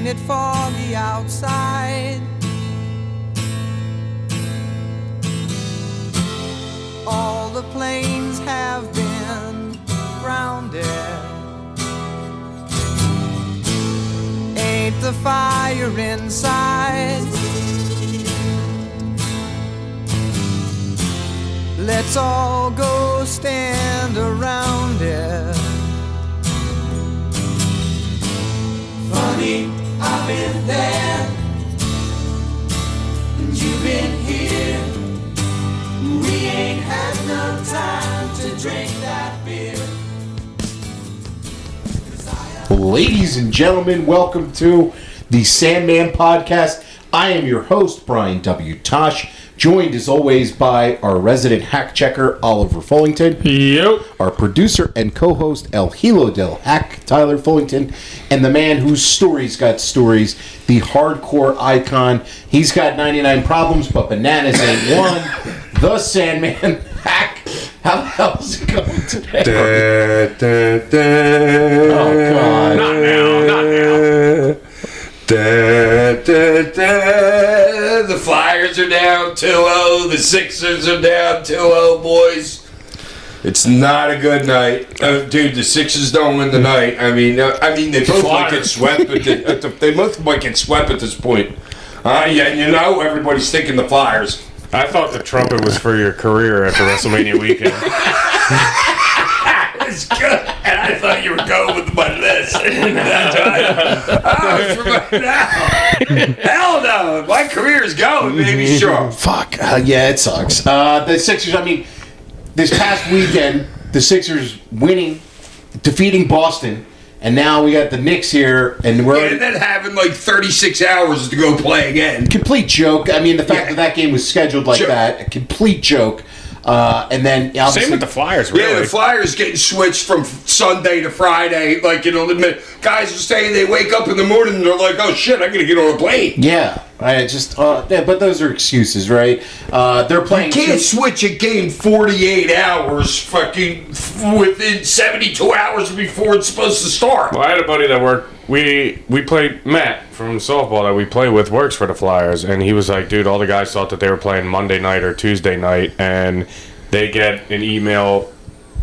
Ain't it foggy outside? All the planes have been grounded. Ain't the fire inside? Let's all go stand around it. Funny, I've been there, and you've been here. We ain't had no time to drink that beer. Ladies and gentlemen, welcome to the Sandman podcast. I am your host, Brian W. Tosh, joined as always by our resident hack checker, Oliver Fullington. Yep. Our producer and co-host, El Hilo del Hack, Tyler Fullington. And the man whose stories got stories, the hardcore icon. He's got 99 problems, but bananas ain't one. The Sandman Hack. How the hell is it going today? Oh, God. Not now. The Flyers are down 2-0. The Sixers are down 2-0, boys. It's not a good night. Dude, the Sixers don't win the night. I mean, they both might get swept, but they both might get swept at this point. Yeah, you know, everybody's thinking the Flyers. I thought the trumpet was for your career after WrestleMania weekend. It's good. And I thought you were going with my list. Hell no. My career's going, baby. Sure. Fuck. Yeah, it sucks. The Sixers, I mean, this past weekend, the Sixers winning, defeating Boston, and now we got the Knicks here, and And then having like 36 hours to go play again. Complete joke. I mean, the fact that game was scheduled like that, a complete joke. And then same with the Flyers, really. Yeah, the Flyers getting switched from Sunday to Friday. Like, you know, the guys are saying they wake up in the morning and they're like, oh shit, I gotta get on a plane. Yeah, I just, yeah, but those are excuses, right? They're playing. You can't switch a game 48 hours fucking within 72 hours before it's supposed to start. Well, I had a buddy that worked. We played Matt from softball that we play with works for the Flyers, and he was like, dude, all the guys thought that they were playing Monday night or Tuesday night, and they get an email,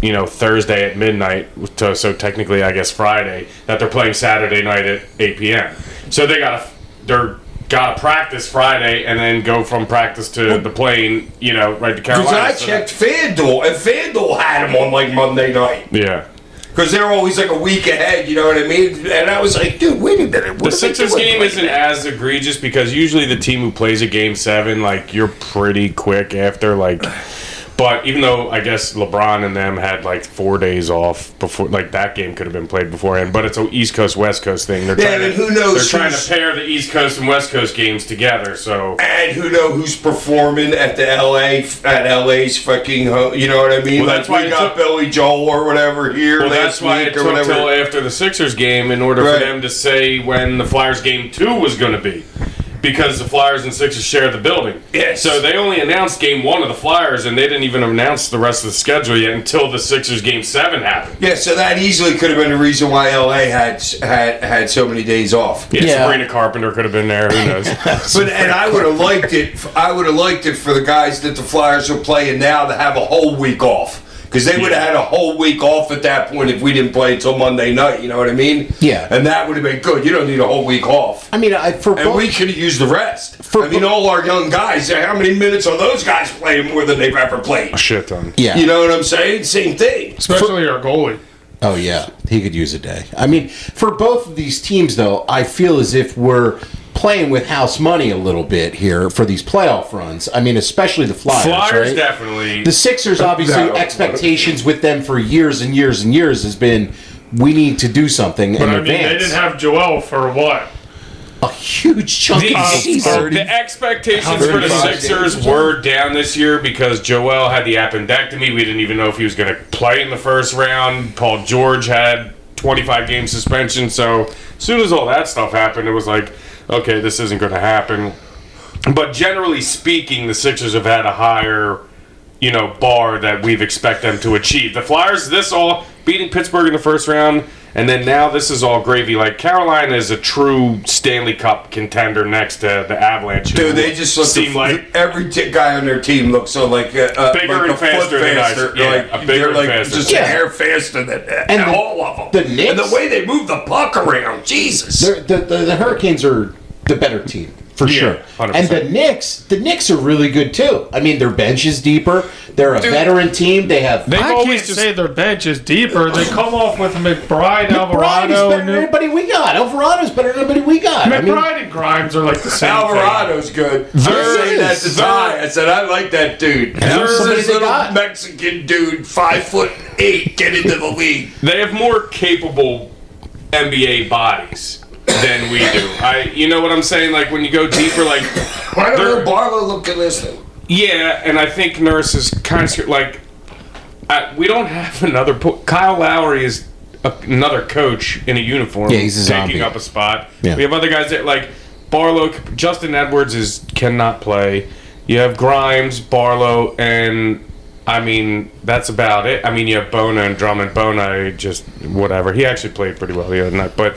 you know, Thursday at midnight, so technically I guess Friday, that they're playing Saturday night at 8 p.m. So they gotta practice Friday and then go from practice to the plane, you know, right to Carolina. Because I checked FanDuel, and FanDuel had them on like Monday night. Yeah. Because they're always like a week ahead, you know what I mean? And I was like, dude, wait a minute. The Sixers game isn't as egregious because usually the team who plays a game 7, like, you're pretty quick after, like... But even though I guess LeBron and them had like 4 days off before, like that game could have been played beforehand. But it's an East Coast West Coast thing. They're who knows? They're trying to pair the East Coast and West Coast games together. So and who knows who's performing at the LA's fucking home? You know what I mean? Well, that's like why we got Billy Joel or whatever here. Well, that's why it took till after the Sixers game in order for them to say when the Flyers game 2 was going to be. Because the Flyers and Sixers share the building. Yes. So they only announced game 1 of the Flyers, and they didn't even announce the rest of the schedule yet until the Sixers game 7 happened. Yeah, so that easily could have been the reason why LA had so many days off. Yeah, Sabrina Carpenter could have been there. Who knows? And I would have liked it. I would have liked it for the guys that the Flyers are playing now to have a whole week off. Because they would have had a whole week off at that point if we didn't play until Monday night. You know what I mean? Yeah. And that would have been good. You don't need a whole week off. I mean, we could have used the rest. All our young guys, how many minutes are those guys playing more than they've ever played? A shit ton. Yeah. You know what I'm saying? Same thing. Especially our goalie. Oh, yeah. He could use a day. I mean, for both of these teams, though, I feel as if we're playing with house money a little bit here for these playoff runs. I mean, especially the Flyers, right? Definitely. The Sixers, obviously, expectations with them for years and years and years has been, we need to do something in advance. They didn't have Joel for what? A huge chunk of the season. The expectations for the Sixers were down this year because Joel had the appendectomy. We didn't even know if he was going to play in the first round. Paul George had 25-game suspension. So as soon as all that stuff happened, it was like, okay, this isn't going to happen. But generally speaking, the Sixers have had a higher, bar that we've expect them to achieve. The Flyers, beating Pittsburgh in the first round And then now this is all gravy. Like, Carolina is a true Stanley Cup contender next to the Avalanche. Dude, they just look seem like every guy on their team looks so like bigger like and a faster foot than faster. us. Yeah, like, a bigger they're and like faster. just Yeah. a hair faster than And all of them. the Knicks- and the way they move the puck around, Jesus. The Hurricanes are the better team. For Yeah, sure. 100%. And the Knicks are really good too. I mean, their bench is deeper. They're a veteran team. They have I always can't just- say their bench is deeper. They come off with McBride, McBride's Alvarado, better than anybody we got. Alvarado's better than anybody we got. I mean, McBride and Grimes are like the same Alvarado's good. I was saying that to Ty. I said I like that dude. There's somebody this they little got. Mexican dude, 5'8", get into the league. They have more capable NBA bodies than we do. You know what I'm saying? Like, when you go deeper, like, Why don't they're- Barlow look at this thing? yeah, and I think Nurse is kind of like, we don't have another. Kyle Lowry is another coach in a uniform, Yeah, he's a taking zombie. up a spot. Yeah. We have other guys that like Barlow, Justin Edwards cannot play. You have Grimes, Barlow, and I mean that's about it. I mean you have Bona and Drummond. Bona just whatever. He actually played pretty well the other night, but.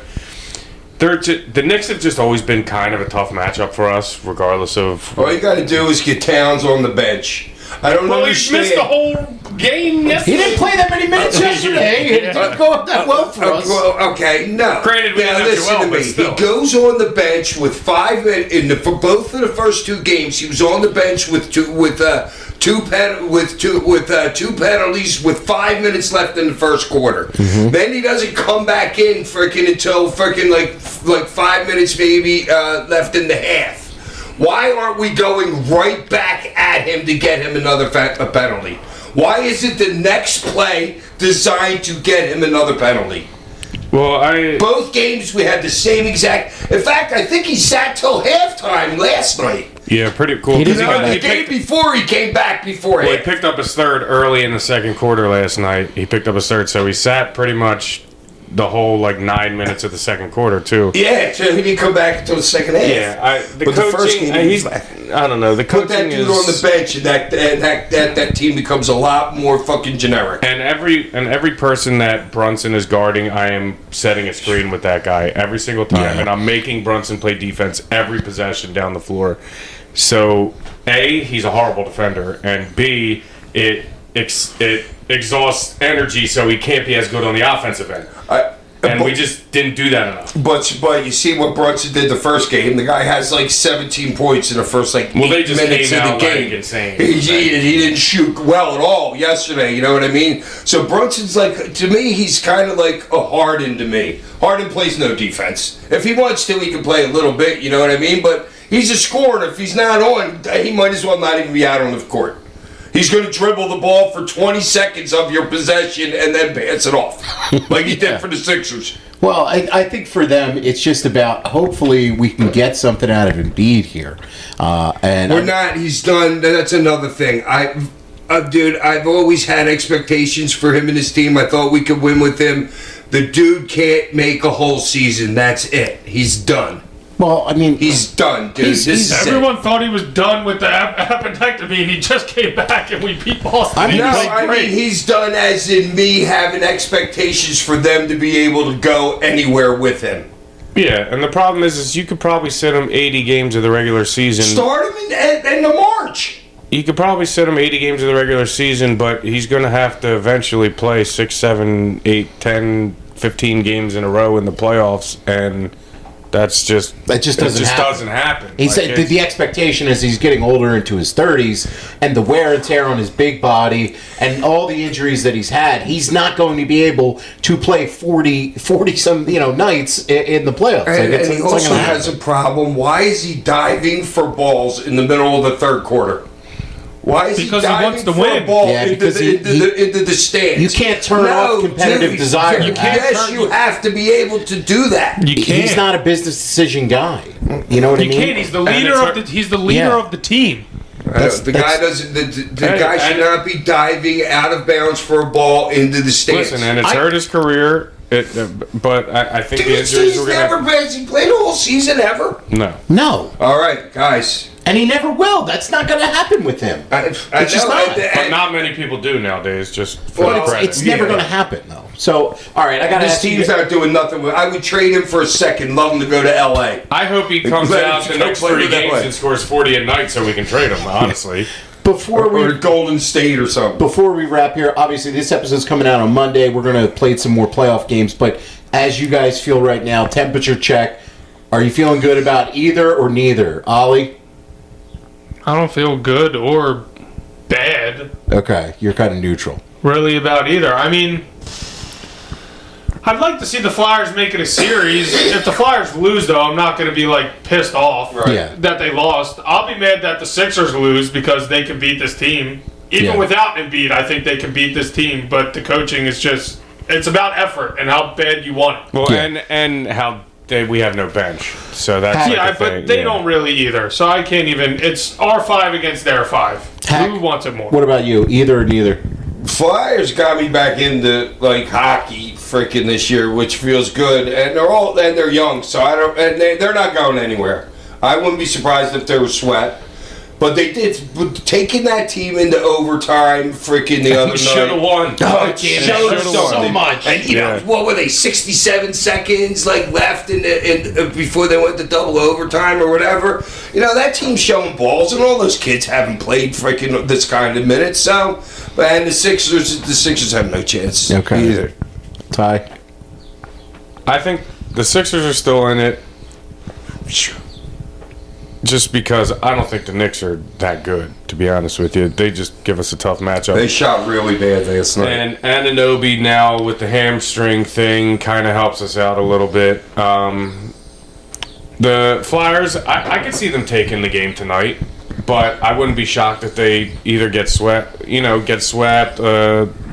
The Knicks have just always been kind of a tough matchup for us, regardless of. All you got to do is get Towns on the bench. I don't Well, he understand. missed the whole game yesterday. he didn't play that many minutes yesterday. It didn't go up that well for us. Well, okay, no. Granted, we now didn't have listen Joel, to but me. still. He goes on the bench with 5 minutes for both of the first 2 games. He was on the bench with two penalties with 5 minutes left in the first quarter. Then he doesn't come back in until like 5 minutes maybe left in the half. Why aren't we going right back at him to get him another penalty? Why isn't the next play designed to get him another penalty? Well, Both games we had the same exact. In fact, I think he sat till halftime last night. yeah, pretty cool. He 'cause didn't he, come got, The he, game picked, before he came back before well, he half. picked up his third early in the second quarter last night. He picked up his third, so he sat pretty much the whole 9 minutes of the second quarter too. Yeah, so he didn't come back until the second half. Yeah, the But the coaching. first game he was he's. back. I don't know. The Put that coaching dude is on the bench, and that team becomes a lot more fucking generic. And every person that Brunson is guarding, I am setting a screen with that guy every single time, Yeah. and I'm making Brunson play defense every possession down the floor. So, A, he's a horrible defender, and B, it exhausts energy, so he can't be as good on the offensive end. And we just didn't do that enough. But you see what Brunson did the first game. The guy has 17 points in the first Well, they 8 just minutes came of the out game. insane. He didn't shoot well at all yesterday. You know what I mean? So Brunson's to me, he's kind of like a Harden to me. Harden plays no defense. If he wants to, he can play a little bit. You know what I mean? But he's a scorer. And if he's not on, he might as well not even be out on the court. He's going to dribble the ball for 20 seconds of your possession and then pass it off, like he did for the Sixers. Well, I think for them, it's just about hopefully we can get something out of Embiid here. And We're not. He's done. That's another thing. Dude, I've always had expectations for him and his team. I thought we could win with him. The dude can't make a whole season. That's it. He's done. Well, I mean, He's done, dude. He's- This is it. Everyone thought he was done with the appendectomy, and he just came back, and we beat Boston. I mean, He No, played I great. mean he's done as in me having expectations for them to be able to go anywhere with him. Yeah, and the problem is you could probably sit him 80 games of the regular season. Start him in the March. You could probably sit him 80 games of the regular season, but he's going to have to eventually play 6, 7, 8, 10, 15 games in a row in the playoffs, and that just doesn't happen. He said it's- the expectation is he's getting older into his 30s, and the wear and tear on his big body and all the injuries that he's had, he's not going to be able to play 40 some nights in the playoffs. And, it's he not also gonna has a happen. problem. Why is he diving for balls in the middle of the third quarter? Why is Because he he diving wants to for win. a ball Yeah, into, because into the stands? you can't turn off competitive dude, desire. You You can't yes, you have to be able to do that. You can't. He's not a business decision guy. You know what I You mean? can't. He's the And leader it's of hard- the. He's the leader Yeah. of the team. The guy doesn't. The Hey, guy should and- not be diving out of bounds for a ball into the stands. Listen, and it's hurt his career, but I think the Dude, injuries he's were never going played. He played a whole season ever. No. No, All right, guys. and he never will. That's not going to happen with him. I It's just know, not. But not many people do nowadays, just for Well, the credit. It's never Yeah. going to happen, though. So, all right, I got to This ask you. team's not doing nothing with. I would trade him for a second. Love him to go to L.A. I hope he comes Let him out the go next play 3 with that games way. and scores 40 a night so we can trade him, honestly. Before Or we Golden State or something. before we wrap here, obviously this episode's coming out on Monday. We're going to play some more playoff games, but as you guys feel right now, temperature check. Are you feeling good about either or neither? Ollie? I don't feel good or bad, Okay, you're kind of neutral. really, about either. I mean, I'd like to see the Flyers make it a series. If the Flyers lose, though, I'm not going to be, like, pissed off Yeah. that they lost. I'll be mad that the Sixers lose because they can beat this team. Even Yeah. without Embiid, I think they can beat this team, but the coaching is just... It's about effort and how bad you want it. Well, Yeah. and how we have no bench. So that's like Yeah, the thing. but they yeah. don't really either. So I can't even... It's our 5 against their 5. Hack. Who wants it more? What about you? Either or neither? Flyers got me back into like hockey freaking this year, which feels good, and they're young, so I don't, and they're not going anywhere. I wouldn't be surprised if there was sweat, but they did taking that team into overtime. Freaking the other We should have night. won. Oh, it damn it, showed should've something. so much. And you know Yeah. what were they? 67 seconds like left before they went to double overtime or whatever. You know that team's showing balls, and all those kids haven't played freaking this kind of minutes. So, and the Sixers have no chance Okay. either. Ty? I think the Sixers are still in it. Just because I don't think the Knicks are that good, to be honest with you. They just give us a tough matchup. They shot really bad last night. And Anunoby now with the hamstring thing kind of helps us out a little bit. The Flyers, I could see them taking the game tonight, but I wouldn't be shocked if they either get swept,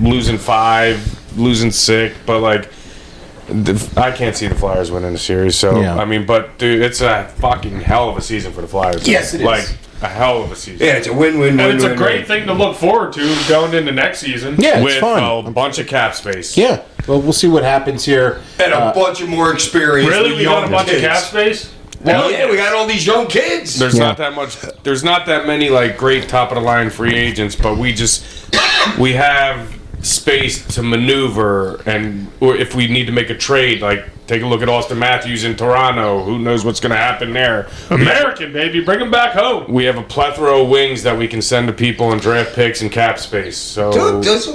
losing 5, losing 6, but like, I can't see the Flyers winning the series. So Yeah. I mean, but dude, it's a fucking hell of a season for the Flyers. Yes, it is. Like a hell of a season. Yeah, it's a win-win. And it's a great thing to look forward to going into next season. Yeah, it's With fun. a bunch of cap space. Yeah. Well, we'll see what happens here. And a bunch of more experience. Really? with We got a young bunch kids. of cap space? Well, yeah, we got all these young kids. There's Yeah. not that much. There's not that many like great top of the line free agents, but we have space to maneuver, or if we need to make a trade, like take a look at Austin Matthews in Toronto. Who knows what's going to happen there? American, baby. Bring them back home. We have a plethora of wings that we can send to people and draft picks and cap space. So Dude, does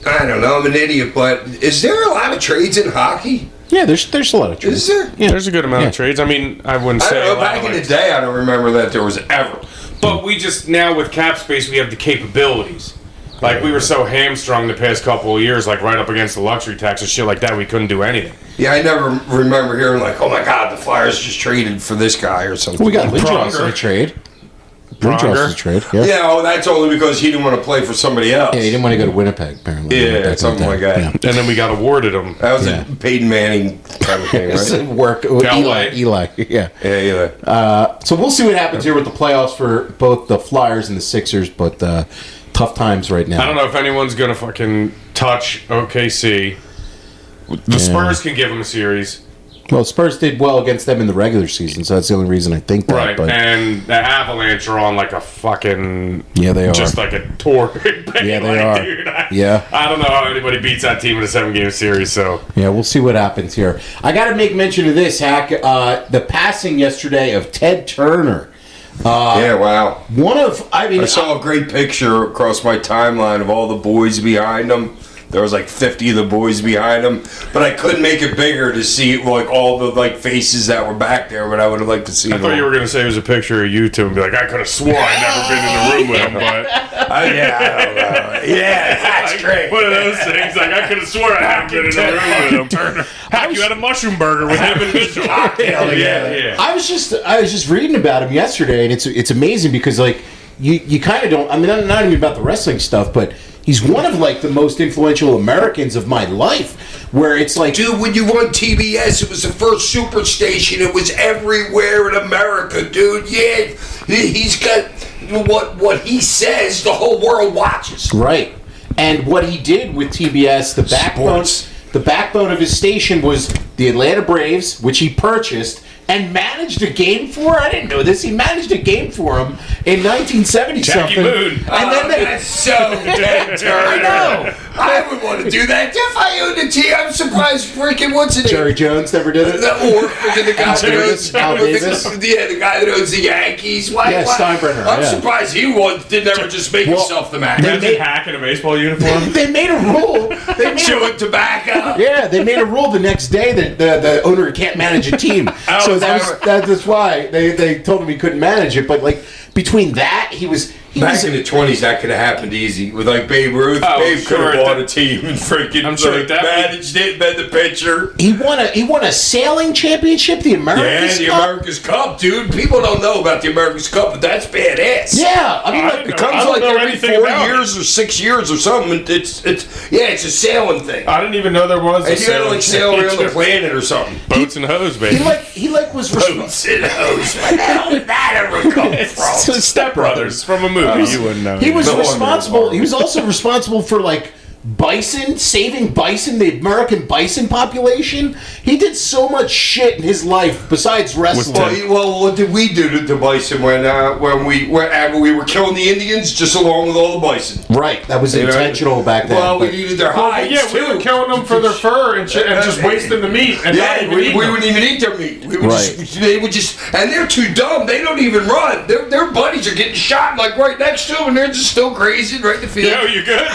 I don't know, I'm an idiot, but is there a lot of trades in hockey? Yeah, there's a lot of truth. Is there? Yeah. there's a good amount Yeah. of trades. I mean, I wouldn't I say don't a know, lot back of, in the like, day, I don't remember that there was ever. but we just now with cap space, we have the capabilities. Like we were so hamstrung the past couple of years, like right up against the luxury tax and shit like that, we couldn't do anything. Yeah, I never remember hearing like, oh my God, the Flyers just traded for this guy or something. We got Lindros in Pronger. a trade. Pronger. Lindros in a trade. Yeah. Yeah, oh, that's only because he didn't want to play for somebody else. Yeah, he didn't want to go to Winnipeg, apparently. Yeah, Back in something the like day. that. Yeah. And then we got awarded them. That was Yeah. a Peyton Manning kind of thing, It's right? work. Elway. Eli. Yeah. Yeah, yeah. So we'll see what happens here with the playoffs for both the Flyers and the Sixers, but tough times right now. I don't know if anyone's gonna fucking touch OKC. The Spurs can give them a series, Well, Spurs did well against them in the regular season, so that's the only reason I think that. right? But And the Avalanche are on like a fucking yeah, they are. just like a torrid. Yeah, they are. Dude, Yeah. I don't know how anybody beats that team in a 7-game series. So Yeah, we'll see what happens here. I got to make mention of this, Hack. The passing yesterday of Ted Turner. Yeah, wow. I I saw a great picture across my timeline of all the boys behind him. There was like 50 of the boys behind him, but I couldn't make it bigger to see like all the like faces that were back there. But I would have liked to see. I thought you were gonna say it was a picture of you two and be like, I could have swore I'd never been in the room with him, but Yeah, I don't know. Yeah, that's great. one of those things. Like I could have swore I hadn't been in the room with him. Turner, Heck, you had a mushroom burger with him and Mitchell. Yeah. I was just reading about him yesterday, and it's amazing because like you kind of don't. I mean, not even about the wrestling stuff, but he's one of like the most influential Americans of my life. Where it's like, Dude, when you won TBS, it was the first superstation. It was everywhere in America, dude. Yeah, he's got what he says. The whole world watches. right? And what he did with TBS, the backbone of his station was the Atlanta Braves, which he purchased and managed a game for. I didn't know this. He managed a game for him in 1970 Jackie something. Moon. And then they, That's so Ted Turner. I know. I would want to do that. If I owned a team, I'm surprised freaking what's it? Jerry Jones never did it. Or freaking the guy that owns Al Davis. the guy that owns the Yankees. Why? Yeah, Steinbrenner, I'm yeah. surprised he did never just make himself the man. Imagine Hack in a baseball uniform. They made a rule. Chewing tobacco. Yeah, they made a rule the next day that the owner can't manage a team. So that's why they told him he couldn't manage it. But like between that, he was Back in the 20s, that could have happened easy. With like Babe Ruth, Babe could have bought a team and freaking managed it, been the pitcher. He won a sailing championship, the America's Cup. America's Cup, dude. People don't know about the America's Cup, but that's badass. Yeah, I mean, it comes like every 4 years or 6 years or something. It's a sailing thing. I didn't even know there was. And you gotta like sail around the planet or something. Boats and hoes, baby. He was Boats and hoes. Where the hell did that ever come from? Step Brothers from a movie. You wouldn't know. He was responsible. He was also responsible for like saving bison, the American bison population. He did so much shit in his life besides wrestling. Well, what did we do to bison when we were killing the Indians just along with all the bison? Right, that was intentional back then. Well, we needed their hides we were killing them for their fur and just wasting the meat. And we wouldn't even eat their meat. They would just, and they're too dumb. They don't even run. Their buddies are getting shot like right next to them, and they're just still grazing right in the field. Yo, you good?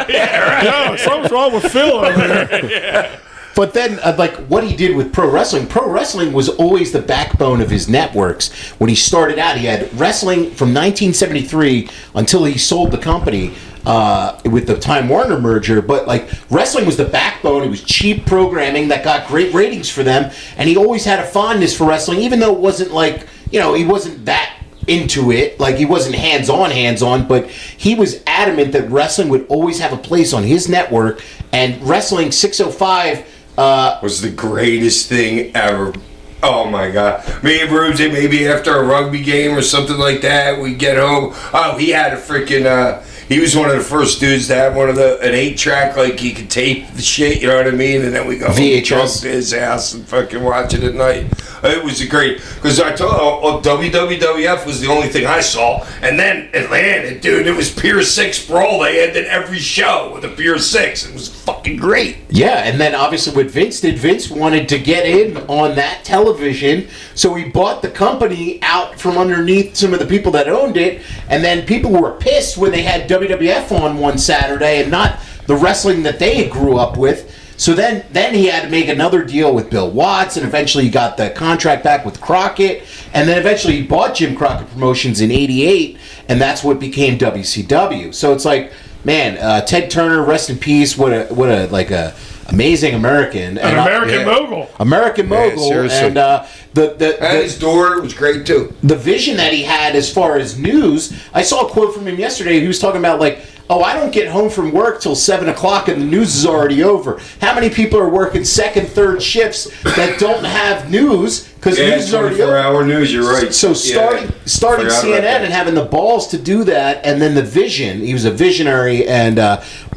Yeah, right. Yo, something's wrong with Phil over there. Yeah. But then, like, what he did with pro wrestling was always the backbone of his networks. When he started out, he had wrestling from 1973 until he sold the company with the Time Warner merger. But, like, wrestling was the backbone. It was cheap programming that got great ratings for them. And he always had a fondness for wrestling, even though it wasn't like, he wasn't that into it, like he wasn't hands-on, but he was adamant that wrestling would always have a place on his network, and Wrestling 605 was the greatest thing ever. Oh my god. Me and Rubes, maybe after a rugby game or something like that, we'd get home. Oh, he had a freaking he was one of the first dudes to have an 8-track, like he could tape the shit, you know what I mean? And then we go VHS to his house and fucking watch it at night. It was a great, because I told WWF was the only thing I saw, and then Atlanta, dude, it was Pier 6 Brawl. They ended every show with a Pier 6. It was fucking great. Yeah, and then obviously what Vince did, Vince wanted to get in on that television, so he bought the company out from underneath some of the people that owned it, and then people were pissed when they had WWF on one Saturday and not the wrestling that they grew up with. So then he had to make another deal with Bill Watts, and eventually he got the contract back with Crockett, and then eventually he bought Jim Crockett Promotions in '88, and that's what became WCW. So it's like, man, Ted Turner, rest in peace. What a amazing American, mogul. American mogul, seriously. and His daughter was great too. The vision that he had as far as news, I saw a quote from him yesterday. He was talking about like, oh, I don't get home from work till 7 o'clock and the news is already over. How many people are working second, third shifts that don't have news because news is already over? 24-hour news, you're right. So starting CNN and having the balls to do that, and then the vision. He was a visionary, and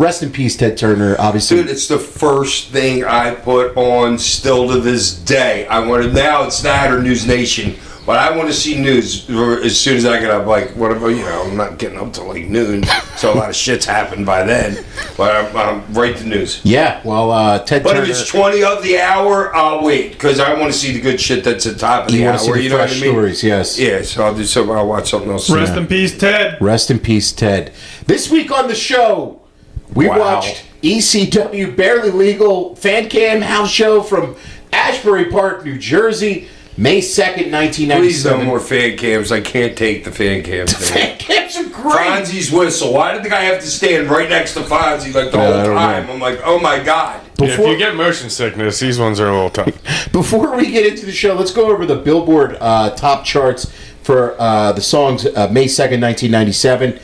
rest in peace, Ted Turner, obviously. Dude, it's the first thing I put on still to this day. Now it's that or News Nation. But I want to see news as soon as I get up. Like, whatever, I'm not getting up till like noon, so a lot of shit's happened by then. But I'm right to news. Yeah, well, Ted Turner. But if it's 20 of the hour, I'll wait because I want to see the good shit that's at the top of the hour. See the you know what I fresh mean? Stories, yes. Yeah, so I'll do something. I'll watch something else. Rest in peace, Ted. Rest in peace, Ted. This week on the show, we watched ECW Barely Legal Fan Cam House Show from Asbury Park, New Jersey. May 2nd, 1997. Please no more fan cams. I can't take the fan cams. Fan cams are great. Fonzie's whistle. Why did the guy have to stand right next to Fonzie like the whole time? I'm like, oh my god. If you get motion sickness, these ones are a little tough. Before we get into the show, let's go over the Billboard top charts for the songs May 2nd, 1997.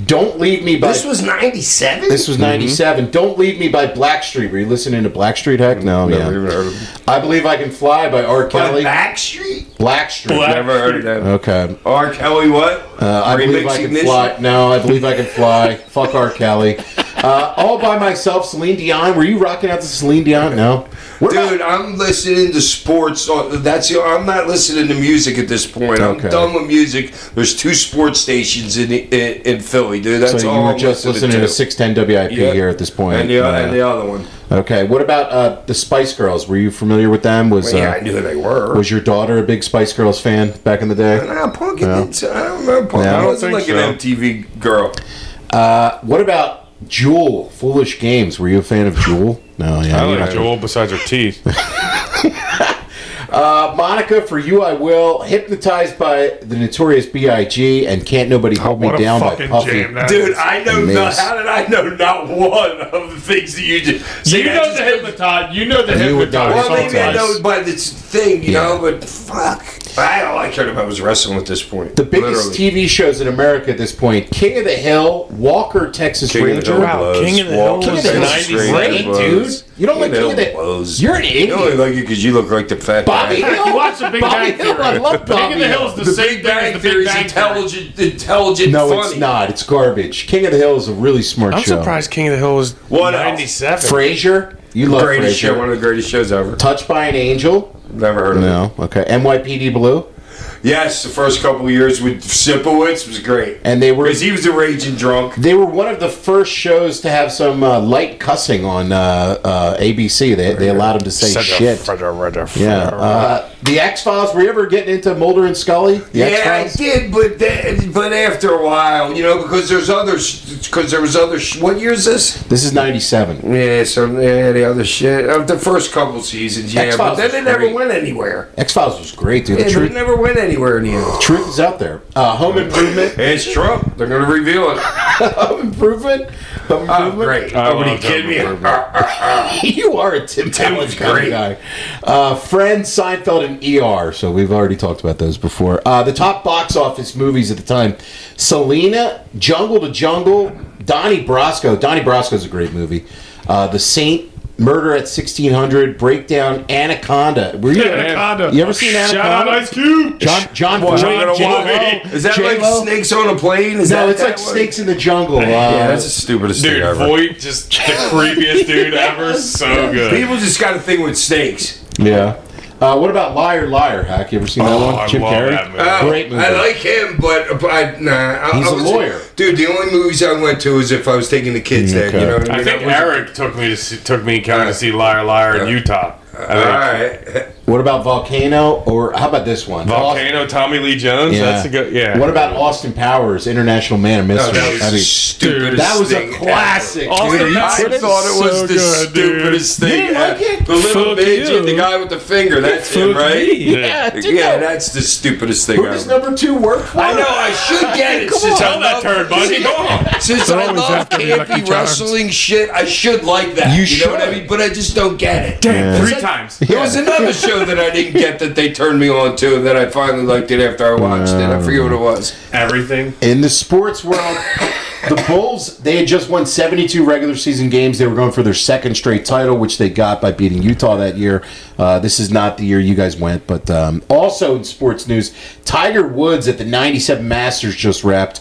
Don't Leave Me by... This was 97? This was 97. Mm-hmm. Don't Leave Me by Blackstreet. Were you listening to Blackstreet, Heck? No, never even heard of him. I Believe I Can Fly by R. Kelly. Backstreet? Blackstreet. Never heard of that. Okay. R. Kelly what? I Believe I Can Fly. No, I Believe I Can Fly. Fuck R. Kelly. All by myself, Celine Dion. Were you rocking out to Celine Dion? No. What about- Dude, I'm listening to sports. I'm not listening to music at this point. Okay. I'm done with music. There's 2 sports stations in Philly, dude. That's so all you were I'm just listening to 610 WIP Yep. here at this point. And the other one. Okay. What about the Spice Girls? Were you familiar with them? Well, yeah, I knew who they were. Was your daughter a big Spice Girls fan back in the day? Nah, Punk. I No. don't know Punk. No, I I don't wasn't think like an so. MTV girl. What about Jewel? Foolish Games. Were you a fan of Jewel? No. Yeah. I you're like not- Joel besides her teeth. Monica, for you I will. Hypnotized by the Notorious B.I.G. and Can't Nobody Hold Me What a Down by fucking Puffy. jam that Dude, is. I know Miss. not. How did I know not one of the things that you just? See, You that know just the goes- hypnotized. You know the You would know. hypnotized. Well, maybe I know sometimes. it by this thing, you Yeah. know, but fuck. I don't like cared if I was wrestling at this point. The biggest Literally. TV shows in America at this point: King of the Hill, Walker, Texas King of the Ranger. Hill Wow, blows. King of the Hill Walker, was in Texas 90s. Ranger Great, blows. dude. You don't like King of the blows. You're an You only idiot. like it because you look like the fat Bobby guy. Hill. You watch the Big Bobby Bang Hill. Theory. I love King Bobby of the Hill. Hill is the The same Big thing Bang as the Theory Big is Bang Theory. intelligent, No, funny. it's not. It's garbage. King of the Hill is a really smart I'm show. surprised King of the Hill was What else? 97. Frasier. You love Greatest show, Frasier. one of the greatest shows ever. Touched by an Angel. Never heard of it. No. Okay. NYPD Blue. Yes, the first couple of years with Sipowicz was great. And they were Because he was a raging drunk. They were one of the first shows to have some light cussing on ABC. They allowed him to say shit. Yeah. The X-Files. Were you ever getting into Mulder and Scully? The Yeah, I X-Files? did, but after a while, you know, because there was other. What year is this? This is 97. Yeah, the other shit of the first couple seasons, yeah, X-Files but then was it never great. went anywhere. X-Files was great, dude. Yeah, The it truth, never went anywhere in the end. truth is out there. Home Improvement. It's Trump. They're going to reveal it. Home Improvement. Home Oh, Improvement. great! I Nobody love kidding me. You are a Tim Allen was kind of great. guy. Friends, Seinfeld, and ER. So we've already talked about those before. The top box office movies at the time: Selena, Jungle to Jungle, Donnie Brasco. Donnie Brasco's a great movie. The Saint, Murder at 1600, Breakdown, Anaconda. Were you? Anaconda. You ever seen Anaconda? Shout out Ice Cube. John What, Voight, I'm gonna J-Lo, walk- Is that J-Lo? like snakes on a plane? Is No, that it's like that one? Snakes in the Jungle. Yeah, that's the stupidest Dude, thing ever. Voight, just the creepiest dude ever. So good. People just got a thing with snakes. yeah. What about Liar Liar, Hack? You ever seen that Oh, one? I Jim love Carrey. that movie. Great movie. I like him, but He's a lawyer. Dude, the only movies I went to was if I was taking the kids there. Okay. You know what I I mean? think That was- Eric took me kind of to see Liar Liar in Utah. I All think. right. What about Volcano? Or how about this one? Volcano, Tommy Lee Jones. Yeah. That's a good. Yeah. What about Austin Powers, International Man of No, Mystery? that was I the mean, stupidest that was a thing classic. ever. Austin Dude, I Powers thought it was so the good, dude. stupidest thing. You didn't like it? The little Fuck midget, you. the guy with the finger. That's him, Fuck right? me. Yeah, dude, Yeah, no. that's the stupidest thing Who does ever. number 2 work for? I know, I should get it. Come Since on. I Tell that love- turd, Bungie. Go on. Since They're I always love after me, Lucky campy Charms. wrestling shit, I should like that. You know what I should. mean? But I just don't get it. Damn, It's 3 like- times. There was another show that I didn't get that they turned me on to, and that I finally liked it after I watched it. I forget what it was. Everything. In the sports world, the Bulls, they had just won 72 regular season games. They were going for their second straight title, which they got by beating Utah that year. This is not the year you guys went, but also in sports news, Tiger Woods at the 97 Masters just wrapped.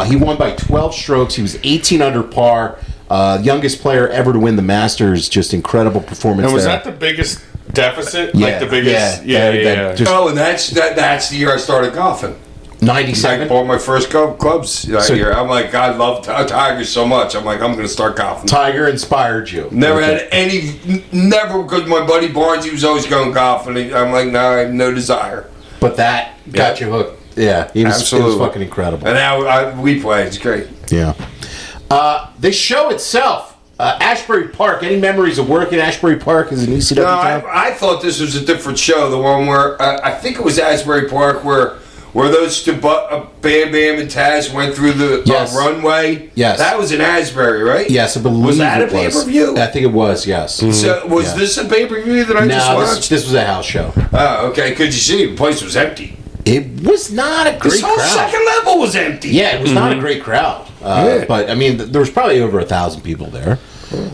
He won by 12 strokes. He was 18 under par. Youngest player ever to win the Masters. Just incredible performance And was there. that the biggest deficit? Yeah, Like the biggest? yeah, Yeah. that just- Oh, and that's the year I started golfing. I 97? bought my first clubs that So- year. I'm like, I love Tiger so much. I'm like, I'm going to start golfing. Tiger inspired you. Never Okay. had never, because my buddy Barnes, he was always going golfing. I'm like, no, I have no desire. But that got you hooked. Yeah, it was Absolutely. fucking incredible. And now we play. It's great. Yeah. The show itself, Asbury Park. Any memories of work in Asbury Park as an ECW No, town? I thought this was a different show. The one where I think it was Asbury Park, where those two Bam Bam and Taz went through the Yes. runway. Yes. That was in Asbury, right? Yes, I believe Was that a it was. pay-per-view? I think it was. Yes. So was Yeah. this a pay-per-view that I just No, watched? this was a house show. Oh, okay. Could you see the place was empty? It was not a This great whole crowd. second level was empty. Yeah, it was not a great crowd. Yeah. But I mean, there was probably over 1,000 people there.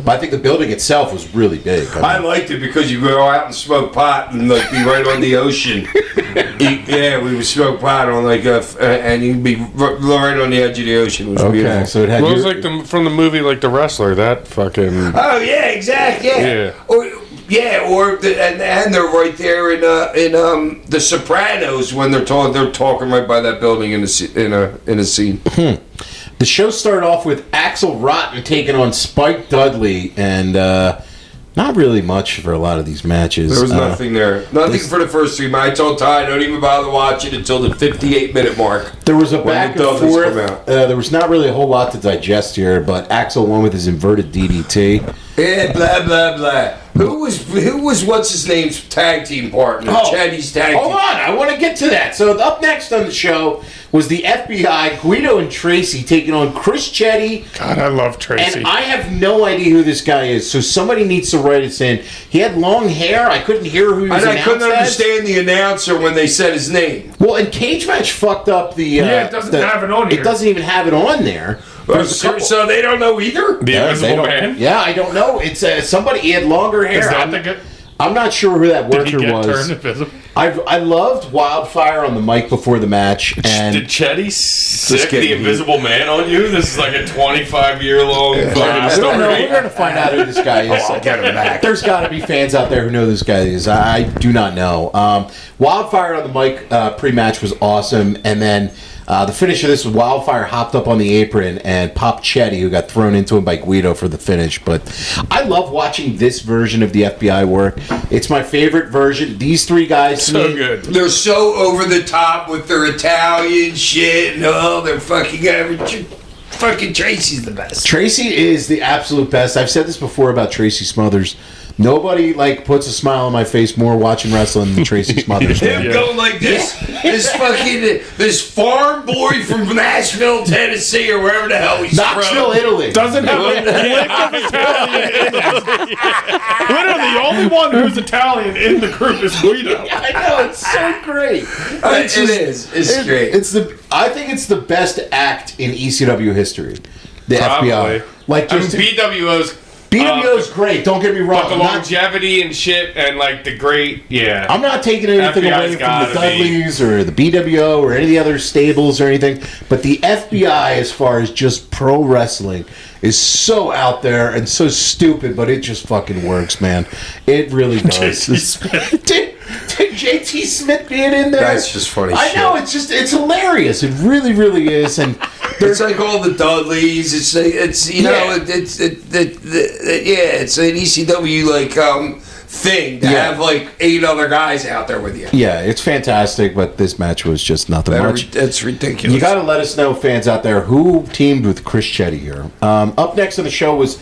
But I think the building itself was really big. I liked it because you go out and smoke pot and like be right on the ocean. We would smoke pot on and you'd be right on the edge of the ocean. It was beautiful. So it had Well, it was like from the movie, like The Wrestler. That fucking. Oh yeah, exactly. Yeah. And they're right there in The Sopranos when they're talking right by that building in a scene. The show started off with Axel Rotten taking on Spike Dudley, and not really much for a lot of these matches. There was nothing there. Nothing for the first 3 minutes. I told Ty, don't even bother watching until the 58-minute mark. There was a when back the and Dudleys forth. come out. There was not really a whole lot to digest here, but Axel won with his inverted DDT. Yeah, blah blah blah. Who was what's his name's tag team partner? Chetty's tag team. Hold on, I want to get to that. So up next on the show was the FBI, Guido and Tracy taking on Chris Chetty. God, I love Tracy. And I have no idea who this guy is, so somebody needs to write us in. He had long hair. I couldn't hear who he was And I announced couldn't as. understand the announcer when they said his name. Well, and Cage Match fucked up the... it doesn't have it on here. It doesn't even have it on there. There's a couple- So they don't know either? The Yeah, they Invisible don't- Man. Yeah, I don't know. It's somebody. He had longer hair. Is that the good? I'm not sure who that Did he worker get was. turned invisible? I loved Wildfire on the mic before the match, and Did Chetty sick kidding. the Invisible Man on you? This is like a 25-year-long fucking I don't know. We're story. going to find out who this guy is. I'll get him back. There's got to be fans out there who know who this guy is. I do not know. Wildfire on the mic pre-match was awesome, and then the finish of this was Wildfire hopped up on the apron and popped Chetty, who got thrown into him by Guido for the finish. But I love watching this version of the FBI work. It's my favorite version. These 3 guys, to So me, good. They're so over the top with their Italian shit and they're fucking Tracy's the best. Tracy is the absolute best. I've said this before about Tracy Smothers. Nobody puts a smile on my face more watching wrestling than Tracy Smothers. Him man. going like this, this farm boy from Nashville, Tennessee, or wherever the hell he's Knoxville, from. Italy. Doesn't have a lick of Italian in it. Literally, the only one who's Italian in the group is Guido. I know, it's so great. It is. It's great. I think it's the best act in ECW history. The Probably. FBI. Like, I mean, just BWO's. BWO's great. Don't get me wrong. But the longevity and shit and like the great, I'm not taking anything FBI's away from the gotta be. Dudleys or the BWO or any of the other stables or anything, but the FBI, as far as just pro wrestling, is so out there and so stupid, but it just fucking works, man. It really does. Did JT Smith being in there? That's just funny I shit. know, it's hilarious. It really, really is. And It's like all the Dudleys. It's it's an ECW thing to have 8 other guys out there with you. yeah, it's fantastic, but this match was just nothing much. That's ridiculous. You got to let us know, fans out there, who teamed with Chris Chetty here. Up next on the show was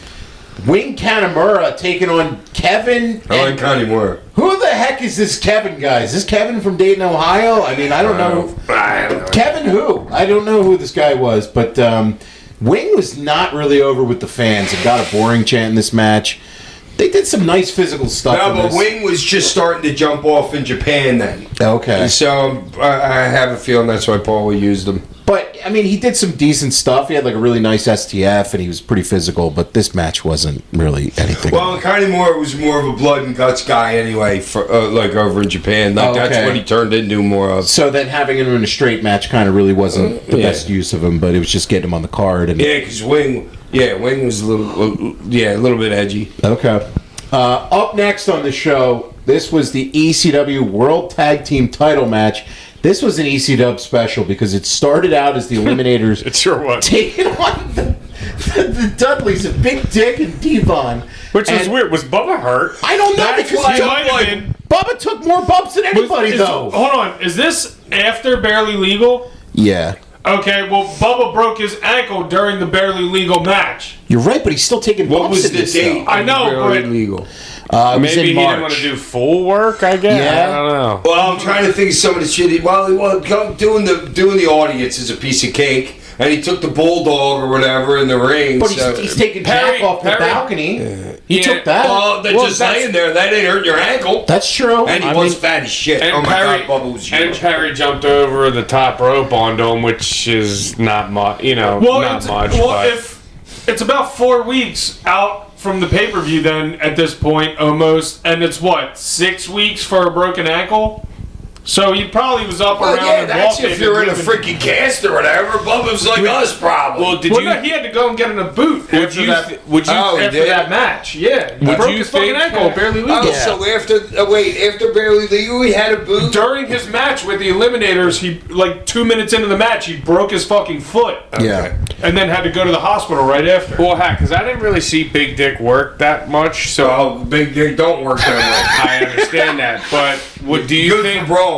Wing Kanemaru taking on Kevin. I like Connie Moore. Who the heck is this Kevin guy? Is this Kevin from Dayton, Ohio? I mean, I don't know. I don't know. Kevin who? I don't know who this guy was, but Wing was not really over with the fans and got a boring chant in this match. They did some nice physical stuff. No, in but this. Wing was just starting to jump off in Japan then. Okay. So I have a feeling that's why Paul used him. But, I mean, he did some decent stuff. He had, a really nice STF, and he was pretty physical, but this match wasn't really anything. Well, Connie Moore was more of a blood and guts guy anyway, for over in Japan. That's what he turned into more of. So then having him in a straight match kind of really wasn't the best use of him, but it was just getting him on the card. And Yeah, because Wing was a little bit edgy. Okay. Up next on the show, this was the ECW World Tag Team title match. This was an ECW special because it started out as the Eliminators It sure was. taking on the Dudleys of Big Dick and Devon. Which was And weird. Was Bubba hurt? I don't know That's because why he it might have been. Bubba took more bumps than anybody, though. Hold on. Is this after Barely Legal? Yeah. Okay, well, Bubba broke his ankle during the Barely Legal match. You're right, but he's still taking What bumps was in the this, date? though. I know, Barely but- legal. It was Maybe in he March. didn't want to do full work, I guess. Yeah. I don't know. Well, I'm trying to think of some of the shit. Doing the audience is a piece of cake, and he took the bulldog or whatever in the ring. But so- he's taking Perry- Jack off the Perry- balcony. He Yeah. took that. Well, they're just laying there. That ain't hurting your ankle. That's true. And he was fat as shit. And Oh my Perry, God, Bubba was huge. Perry jumped over the top rope onto him, which is not much, Well, not much. but if it's about 4 weeks out from the pay-per-view then at this point almost, and it's what, 6 weeks for a broken ankle? So he probably was up around and that's walking. if you're in a and freaking cast or whatever. Bubba's like us, probably. Well, did Well, you? no, he had to go and get in a boot after Would you? that. Oh, he After did? that match, yeah. He Would broke you his fucking think- ankle, barely legal. Oh, so after barely legal, he had a boot. During his match with the Eliminators, he, like 2 minutes into the match, he broke his fucking foot. Yeah. And then had to go to the hospital right after. Well, heck, because I didn't really see Big Dick work that much, so Well, big dick don't work that I understand that. But way. do you Good think? for Braun.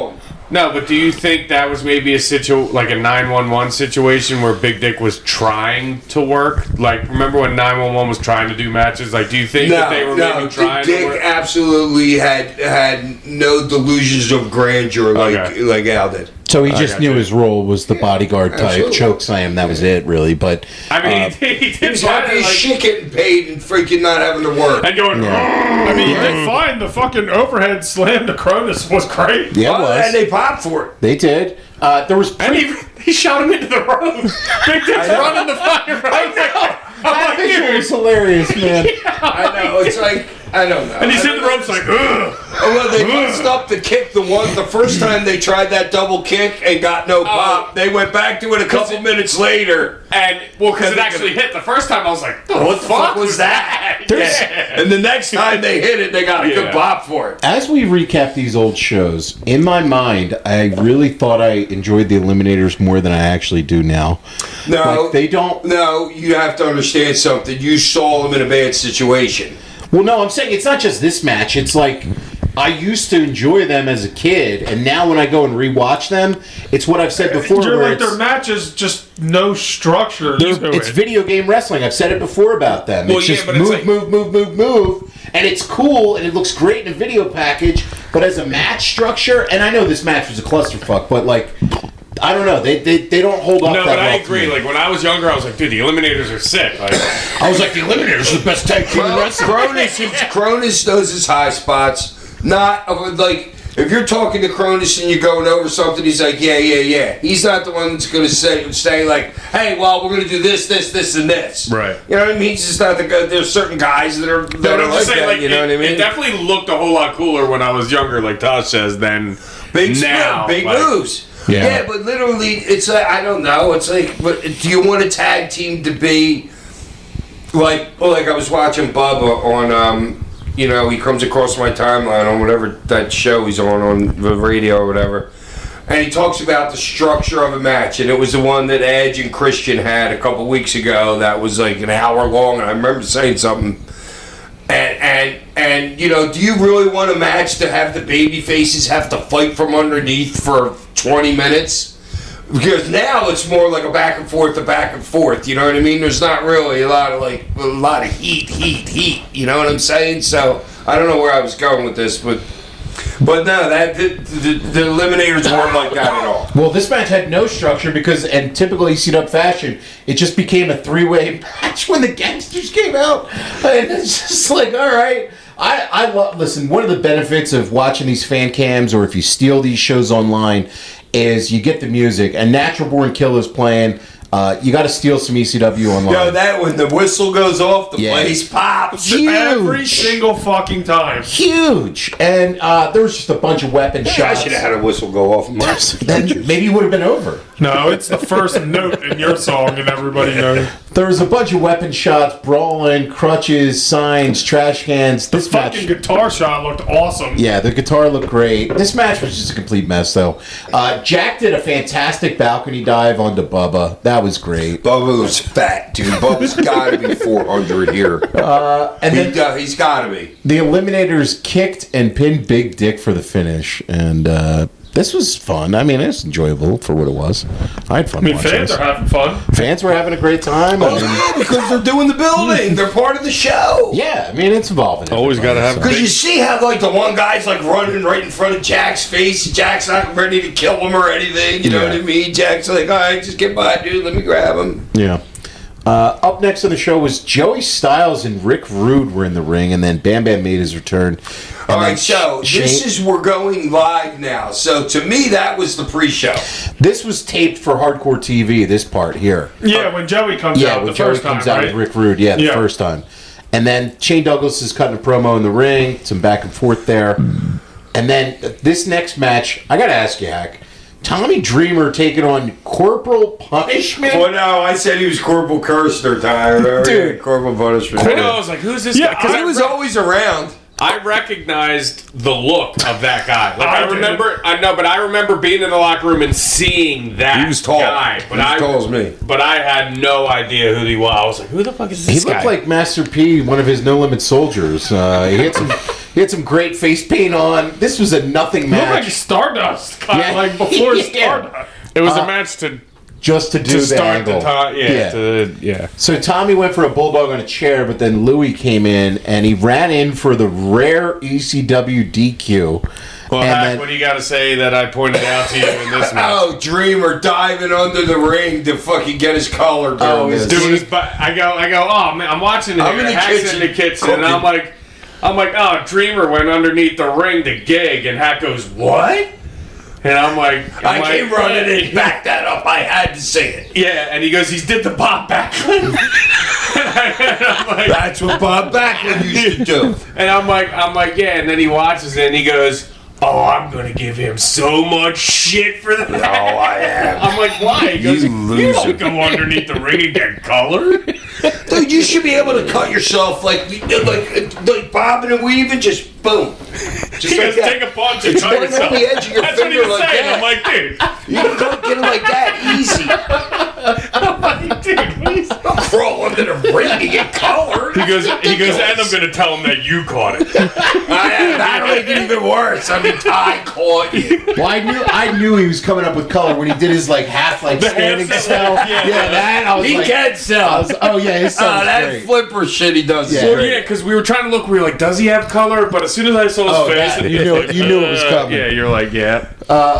No, but do you think that was maybe like a 911 situation where Big Dick was trying to work? Like, remember when 911 was trying to do matches? Like, do you think that they were maybe trying Dick to work? absolutely had no delusions of grandeur like Al did. So he just got knew you. his role was the bodyguard type Absolutely. choke slam. That was it, really. But I mean, he He did was find happy it, as like, shit getting paid and freaking not having to work. and going. I mean, he did fine. The fucking overhead slam to Cronus was great. yeah, it was. And they popped for it. They did. There was And he shot him into the ropes. Big Dick's running the fucking ropes. that visual was hilarious, man. I know. It's like, I don't know. And he's in the ropes like, ugh. Oh, well, they messed up the kick the first time they tried that double kick and got no pop. They went back to it a couple minutes later. And well, because it actually hit the first time, I was like, What the fuck was that? Yeah. And the next time they hit it, they got a good Yeah. pop for it. As we recap these old shows, in my mind, I really thought I enjoyed the Eliminators more than I actually do now. No, Like, they don't. No, you have to understand something. You saw them in a bad situation. Well, no, I'm saying it's not just this match. It's like I used to enjoy them as a kid, and now when I go and rewatch them, it's what I've said before. You're Where like their matches, just no structure to it's it. video game wrestling. I've said it before about them. Well, It's yeah, just but it's move, like- move, and it's cool and it looks great in a video package. But as a match structure, and I know this match was a clusterfuck, but like I don't know, they don't hold up. No, that but I well to agree. me. Like when I was younger, I was like, dude, the Eliminators are sick. Like, I was like, the Eliminators are the best tag team in wrestling. Cronus knows his high spots. Not like if you're talking to Cronus and you're going over something, he's like, yeah. He's not the one that's going to say like, hey, well, we're going to do this, and this. Right. You know what I mean? He's just not the guy. There's certain guys that are but like I'm just saying, that. like, You know what I mean? It definitely looked a whole lot cooler when I was younger, like Tosh says, than Big now. big like, moves. Yeah. Yeah, but literally, it's like, I don't know. It's like, but do you want a tag team to be like I was watching Bubba on, he comes across my timeline on whatever that show he's on the radio or whatever, and he talks about the structure of a match, and it was the one that Edge and Christian had a couple weeks ago that was like an hour long, and I remember saying something. And do you really want a match to have the baby faces have to fight from underneath for 20 minutes? Because now it's more like a back and forth, you know what I mean? There's not really a lot of heat, you know what I'm saying? So I don't know where I was going with this, but no, that the Eliminators weren't like that at all. Well, this match had no structure because, in typical ECW fashion, it just became a three-way match when the gangsters came out. And it's just like, all right. I love, listen, one of the benefits of watching these fan cams, or if you steal these shows online, is you get the music. And Natural Born Killer's playing. You got to steal some ECW online. Yo, that when the whistle goes off, the Yeah. place pops. Huge. Every single fucking time. Huge. And there was just a bunch of weapon I shots. should have had a whistle go off. Then maybe it would have been over. No, it's the first note in your song, and everybody knows. There was a bunch of weapon shots, brawling, crutches, signs, trash cans. This Fucking match, guitar shot looked awesome. yeah, the guitar looked great. This match was just a complete mess, though. Jack did a fantastic balcony dive onto Bubba. That was great. Bubba was fat, dude. Bubba's got to be 400 here. And then He's got to be. the Eliminators kicked and pinned Big Dick for the finish, and this was fun. I mean, it was enjoyable for what it was. I had fun I mean, watching fans this. are having fun. Fans were having a great time. I Oh, mean, yeah, because they're doing the building. They're part of the show. yeah, I mean, it's involving. Always everybody, gotta have Because you see how, like, the one guy's, like, running right in front of Jack's face. Jack's not ready to kill him or anything. You know Yeah. what I mean? Jack's like, all right, just get by, dude. Let me grab him. Yeah. Up next on the show was Joey Styles and Rick Rude were in the ring, and then Bam Bam made his return. And All then right, so we're going live now. So to me, that was the pre-show. This was taped for Hardcore TV, this part here. Yeah, when Joey comes Yeah, out when the Joey first comes time, out right? with Rick Rude, the Yeah. first time. And then Shane Douglas is cutting a promo in the ring, some back and forth there. And then this next match, I got to ask you, Hack. Tommy Dreamer taking on Corporal Punishment? Well, no, I said he was Corporal Kirster, Tyler. Dude. Corporal Punishment. I know. I was like, who's this guy? Because he was always around. I recognized the look of that guy. Like I I remember being in the locker room and seeing that He was tall. guy. But He was tall as me. But I had no idea who he was. I was like, who the fuck is this He guy? looked like Master P, one of his No Limit soldiers. He had some great face paint on. This was a nothing Looked like match Stardust. Yeah. Like before Yeah. Stardust. it was a match to just to do the start angle. the time. So Tommy went for a bulldog on a chair, but then Louis came in and he ran in for the rare ECW DQ. Well, And Hack, then- what do you got to say that I pointed out to you in this match? Oh, Dreamer diving under the ring to fucking get his collar down. Oh, he's Doing his I go, oh man, I'm watching it. I'm in the Hack's in the kitchen kitchen, and I'm like, oh, Dreamer went underneath the ring to gig, and Hack goes, what? And I'm like, I came running and yeah. backed that up. I had to say it. Yeah, and he goes, he's did the Bob Backlund. and I'm like, That's what Bob Backlund used to do. and I'm like, yeah, and then he watches it and he goes, oh, I'm gonna give him so much shit for that. Oh, I am. I'm like, why? He goes, You you don't loser. go underneath the ring and get colored. Dude, you should be able to cut yourself like bobbing and weaving, just boom. Just He goes, take a punch and It's cut going on yourself. the edge of your That's what he finger was like saying. that. I'm like, dude. You can go get it like that, easy. Dude, please. Crawl under the ring to get colored. He goes, and I'm gonna tell him that you caught it. That'll make it even worse. I mean, Ty caught you. Well, I knew he was coming up with color when he did his half standing half sell. step, yeah. That I was He like, can sell. oh yeah, his son's that great. flipper shit he does. Yeah. is Well, great. yeah, because we were trying to look. We were like, does he have color? But as soon as I saw his Oh, face, that- and you he knew- was like, you knew it was coming. Yeah, you're like, yeah.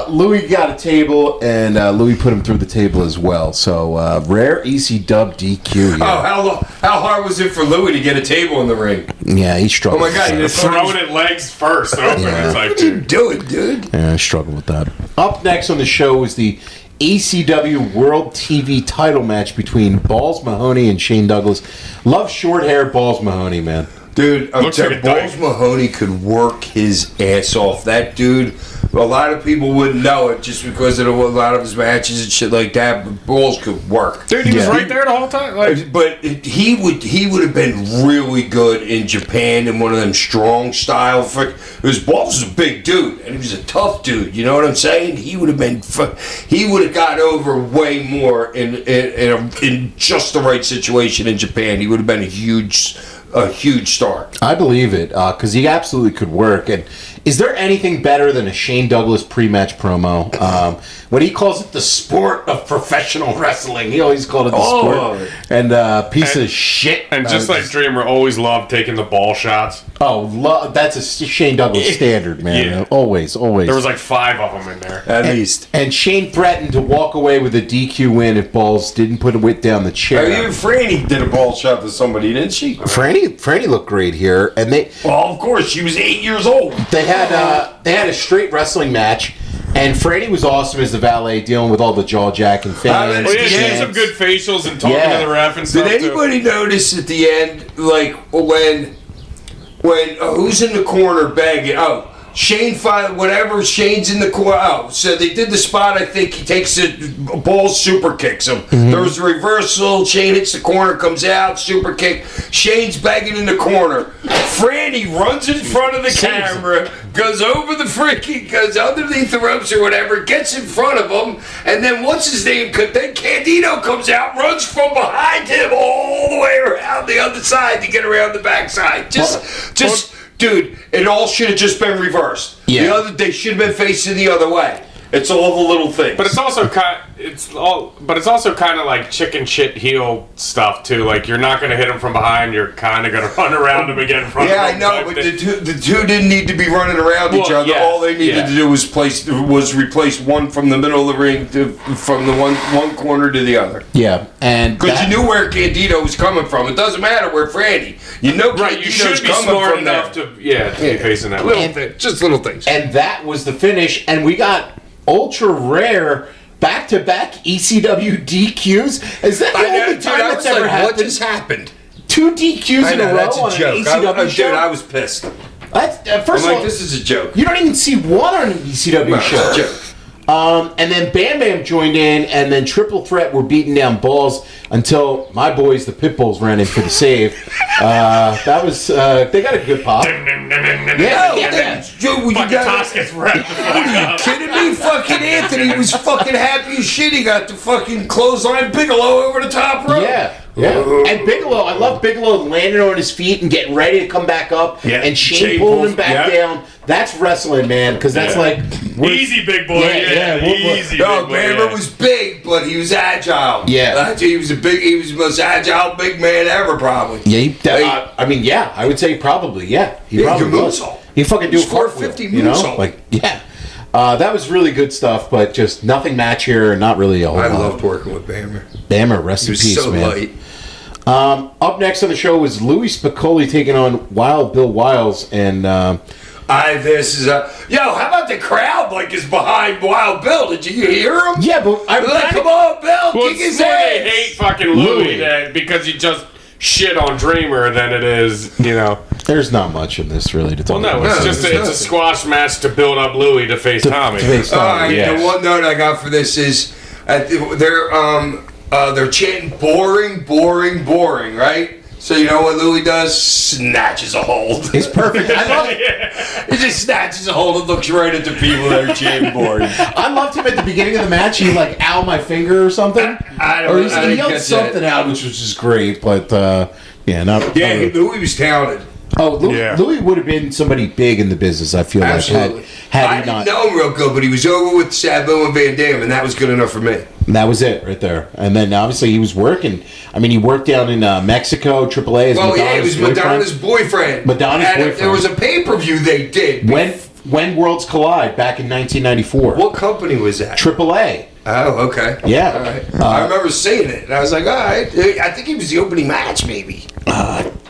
Louis got a table, and Louis put him through the table as well. So rare ECW DQ. Here. Oh, how hard was it for Louis to get a table in the ring? Yeah, he struggled. Oh my God, with he that. just Throwing it legs first. Open. Yeah. It's like, What you dude. doing, dude? Yeah, I struggled with that. Up next on the show is the ECW World TV title match between Balls Mahoney and Shane Douglas. Love short hair Balls Mahoney, man. Dude, I'm Looks telling like you, a Balls dyke. Mahoney could work his ass off. That dude, a lot of people wouldn't know it just because of a lot of his matches and shit like that, but Balls could work. Dude, he was Yeah. right there the whole time. Like, But he would have been really good in Japan in one of them strong style. Because Balls was a big dude and he was a tough dude. You know what I'm saying? He would have been. He would have got over way more in just the right situation in Japan. He would have been a huge star. I believe it, because he absolutely could work. And is there anything better than a Shane Douglas pre-match promo? When he calls it the sport of professional wrestling, he always called it the sport. And piece of shit. and just like Dreamer, always loved taking the ball shots. That's a Shane Douglas standard, man. Yeah. Always. There was like 5 of them in there. At least. And Shane threatened to walk away with a DQ win if Balls didn't put a whip down the chair. Even Franny did a ball shot to somebody, didn't she? Franny looked great here, and Well, of course, she was 8 years old. they had a straight wrestling match, and Franny was awesome as the valet, dealing with all the jaw jacking fans. Oh yeah, she had chants. some good facials and talking Yeah. to the ref and stuff. Did anybody notice at the end, like when who's in the corner begging? Oh, Shane whatever. Shane's in the corner. Oh, so they did the spot. I think he takes it, Balls super kicks him. There was a reversal. Shane hits the corner, comes out, super kick. Shane's begging in the corner. Franny runs in front of the camera, goes over the freaking, goes underneath the ropes or whatever, gets in front of him, and then what's his name? Then Candido comes out, runs from behind him all the way around the other side to get around the backside. Dude, it all should have just been reversed. Yeah. They should have been facing the other way. It's all the little things. But it's also kind of like chicken shit heel stuff too. Like you're not going to hit him from behind. You're kind of going to run around him and get in front yeah, of I him. know, but the two didn't need to be running around each Well, other. yeah, All they needed yeah. to do was replace one from the middle of the ring from the one corner to the other. Yeah, and Because you knew where Candido was coming from. It doesn't matter where Franny. You know Right, you Candido's should be coming smart from enough there. to be facing that. Little things, just little things. And that was the finish, and we got ultra rare back-to-back ECW DQs. Is that the only time I that's was ever like, happened? what just happened? 2 DQs I in a know, row that's on a an joke. ECW Dude, show. I was pissed. That's, I'm first of like, all, this is a joke. you don't even see one on an ECW No, show. it's a joke. And then Bam Bam joined in, and then Triple Threat were beating down balls until my boys, the Pitbulls, ran in for the save. That was they got a good pop. Yeah. Dude, you Fucking got Toss gets wrapped the fuck Are you up. kidding me? Fucking Anthony was fucking happy as shit. He got the fucking clothesline Bigelow over the top rope. Yeah. And Bigelow, I love Bigelow landing on his feet and getting ready to come back up, Yeah. and Shane Shane pulling pulls- him back yeah. down. That's wrestling, man, because that's Yeah. like Easy, big boy. Yeah, Yeah, easy, No, big boy. Bammer Yeah. was big, but he was agile. Yeah. He was the most agile big man ever, probably. Yeah, I mean, yeah, I would say probably, yeah. He Yeah, probably he was. moonsault. He fucking do a Score cartwheel, 50 you know? moonsault. Like, yeah. That was really good stuff, but just nothing match here, and not really a whole I lot. loved working with Bammer. Bammer, rest He in was peace, so man. light. Up next on the show was Louis Spicoli taking on Wild Bill Wiles, and This is a how about the crowd like is behind Wild Bill? Did you hear him? yeah, but I'm They're like, come on, Bill, Well, kick it's his more ass. they hate fucking Louis that because he just shit on Dreamer than it is, you know. there's not much in this really to talk Well, no, about. it's just there's it's a nothing. squash match to build up Louis to face Tommy. To face All Tommy, right, yes. the one note I got for this is they're chanting boring, boring, boring, right? So you know what Louis does? Snatches a hold. It's perfect. I love He just snatches a hold and looks right at the people that are chanting boring. I loved him at the beginning of the match. He like, ow my finger or something. I Or he didn't yelled catch something that. out, which was just great. But yeah, not. Yeah, Louis was talented. Louis, Louis would have been somebody big in the business. I feel Absolutely. like had I he didn't not. know him real good, but he was over with Sabu and Van Dam, and that was good enough for me. And that was it right there. And then obviously he was working. I mean, he worked down in Mexico, AAA as Well, Madonna's yeah, he was boyfriend. Madonna's boyfriend. Madonna's And boyfriend. There was a pay-per-view they did. When Worlds Collide back in 1994. What company was that? AAA. Oh, okay. Yeah. All right. I remember seeing it, and I was like, all right. I think he was the opening match, maybe.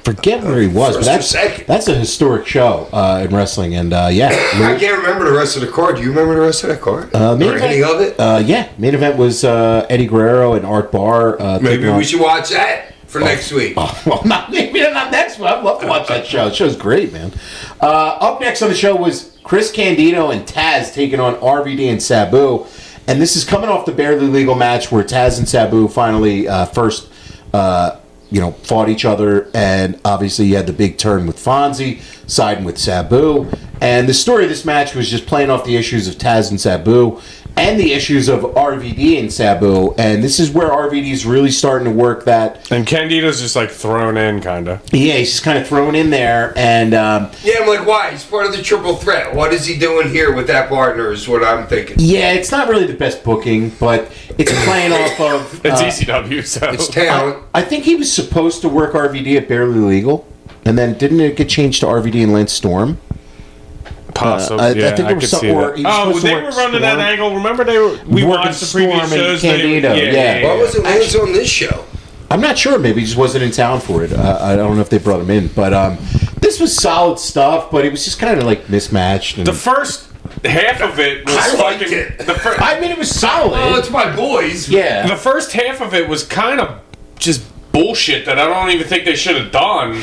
Forget where he was, but First or second. that's a historic show in wrestling. And yeah, I can't remember the rest of the card. Do you remember the rest of that card? main or any of it? yeah, main event was Eddie Guerrero and Art Barr. Maybe taking on- we should watch that for next week. Oh, well, maybe not next one. I'd love to watch that show. The show's great, man. Up next on the show was Chris Candido and Taz taking on RVD and Sabu. And this is coming off the Barely Legal match where Taz and Sabu finally first, fought each other. And obviously you had the big turn with Fonzie siding with Sabu. And the story of this match was just playing off the issues of Taz and Sabu and the issues of RVD and Sabu. And this is where RVD is really starting to work that. And Candido's just like thrown in, kind of. Yeah, he's just kind of thrown in there, and Yeah, I'm like, why? He's part of the triple threat. What is he doing here with that partner is what I'm thinking. yeah, it's not really the best booking, but it's playing off of. It's ECW, so It's talent. I think he was supposed to work RVD at Barely Legal, and then didn't it get changed to RVD and Lance Storm? possible. I Yeah, think I there was could some. see Or that. he was Oh, supposed to they work were running that Storm. angle. Remember, we Working watched the previous Storm and shows. Candido, yeah. Why wasn't Lance on this show? I'm not sure. Maybe he just wasn't in town for it. I don't know if they brought him in, but this was solid stuff. But it was just kind of like mismatched. And The first half of it was I liked fucking. it. I mean, it was solid. Oh, it's my boys. yeah. The first half of it was kind of just bullshit that I don't even think they should have done.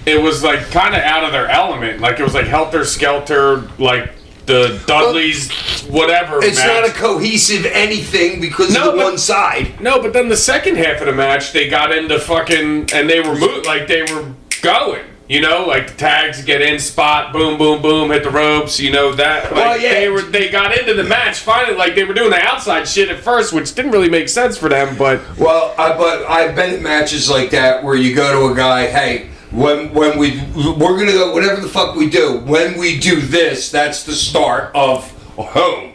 It was like kind of out of their element. Like it was like helter skelter, like the Dudleys, whatever. It's match. not a cohesive anything because No, of the but- one side. No, but then the second half of the match, they got into fucking and they were like they were going. You know, like the tags get in, spot, boom, boom, boom, hit the ropes. You know that. Like Well, yeah. they got into the match finally. Like they were doing the outside shit at first, which didn't really make sense for them. But Well, but I've been in matches like that where you go to a guy, hey, when we're gonna go whatever the fuck we do. When we do this, that's the start of home.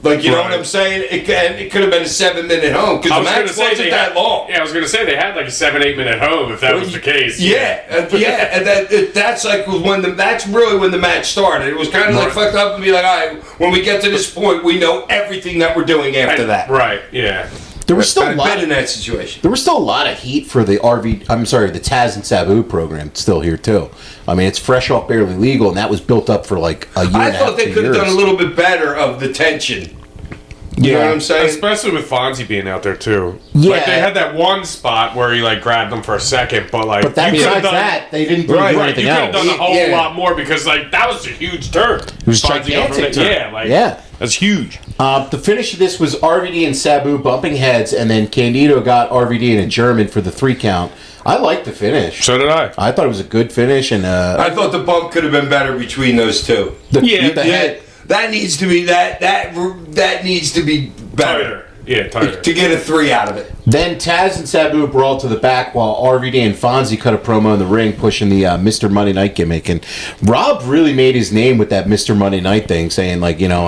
Like you know what Right. I'm saying? It could have been a 7-minute home because the match wasn't that long. Yeah, I was gonna say they had like a 7-8 minute home if that was the case. Yeah, and that's like that's really when the match started. It was kind of like Right. fucked up and be like, all right, when we get to this point, we know everything that we're doing after that. Right. Yeah. There was still a I've lot. been in that situation. There was still a lot of heat for the the Taz and Sabu program still here too. I mean, it's fresh off Barely Legal, and that was built up for like a year. I and a half, thought they 2 could have years. done a little bit better of the tension. You know what I'm saying? Especially with Fonzie being out there too. Yeah. Like they had that one spot where he like grabbed them for a second, but like But that, you could've besides that, they didn't really do Right, anything you could have else. done a whole Yeah. lot more because like that was a huge turn. It was gigantic turn. Yeah, like Yeah. that's huge. The finish of this was RVD and Sabu bumping heads, and then Candido got RVD in a German for the 3 count. I liked the finish. So did I. I thought it was a good finish, and I thought the bump could have been better between those two. the Yeah, that needs to be that needs to be better. Tighter. Yeah, tighter. To get a 3 out of it. Then Taz and Sabu brawled to the back while RVD and Fonzie cut a promo in the ring, pushing the Mr. Monday Night gimmick. And Rob really made his name with that Mr. Monday Night thing, saying like, you know,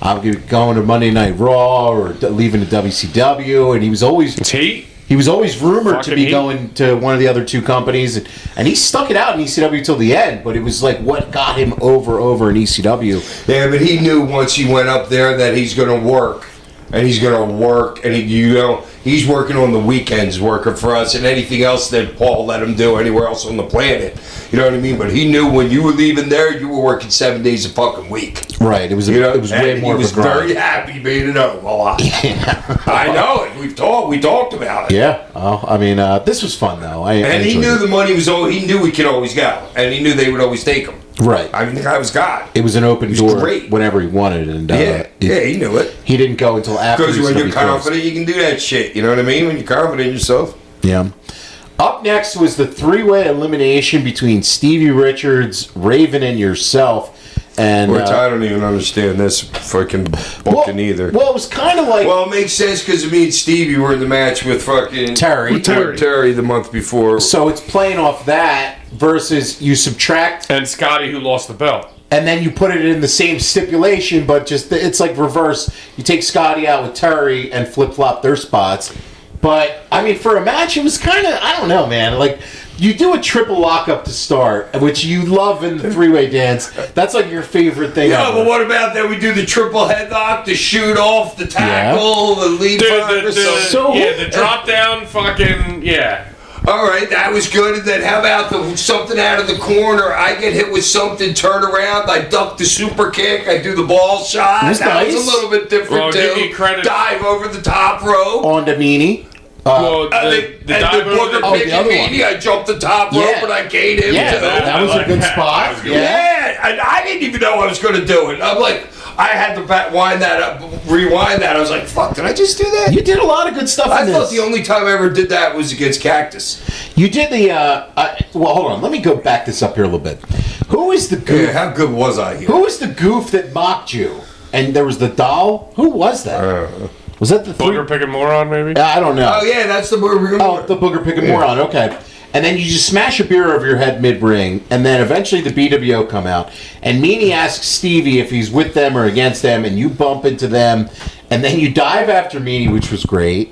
I'm going to Monday Night Raw or leaving the WCW, and he was always It's heat. He was always rumored to Fucking be heat. going to one of the other 2 companies, and he stuck it out in ECW till the end. But it was like what got him over in ECW. Yeah, but he knew once he went up there that he's going to work. And he's going to work, and he's working on the weekends, working for us, and anything else that Paul let him do anywhere else on the planet. You know what I mean? But he knew when you were leaving there, you were working 7 days a fucking week. Right. It was it was way more He was of a grind. very happy being at home a lot. I know it. We talked about it. Yeah. Oh, I mean, this was fun though. I And he enjoyed knew it. the money was all. He knew he could always go, and he knew they would always take him. Right. I mean, the guy was God. It was an open was door great. whenever he wanted, and He knew it. he didn't go until after. Because when you're ECW closed. confident, you can do that shit. You know what I mean? When you're confident in yourself. Yeah. Up next was the 3-way elimination between Stevie Richards, Raven, and yourself. And Which I don't even understand this fucking booking either. Well, it was kind of like Well, it makes sense because me and Stevie were in the match with fucking Terry. with Terry the month before. so it's playing off that versus you subtract And Scotty who lost the belt. and then you put it in the same stipulation, but just it's like reverse. You take Scotty out with Terry and flip flop their spots. But I mean, for a match, it was kind of I don't know, man. Like you do a triple lockup to start, which you love in the 3-way dance. That's like your favorite thing. Yeah, ever. but what about that? We do the triple headlock, the shoot off, the tackle, the lead front or something. The drop down fucking All right, that was good. And then how about the something out of the corner? I get hit with something, turn around, I duck the super kick, I do the ball shot. That's That nice. was a little bit different Well, too. give me credit. Dive over the top rope. on the meanie. Well, The the dive over booger the- the picking other me, I jumped the top Yeah. rope and I gained him Yeah, too. that was I a like good that. spot. That was good. Yeah, and I didn't even know I was going to do it. I'm like, I had to wind that up, rewind that. I was like, fuck, did I just do that? You did a lot of good stuff. I in thought this. the only time I ever did that was against Cactus. You did the. Well, hold on. Let me go back this up here a little bit. Who is the goof? Yeah, how good was I here? Who was the goof that mocked you? And there was the doll. Who was that? Was that the Booger picking moron maybe? I don't know. Oh, yeah, that's the word we're Oh, the booger picking moron. Okay. And then you just smash a beer over your head mid-ring, and then eventually the BWO come out, and Meanie asks Stevie if he's with them or against them, and you bump into them, and then you dive after Meanie, which was great.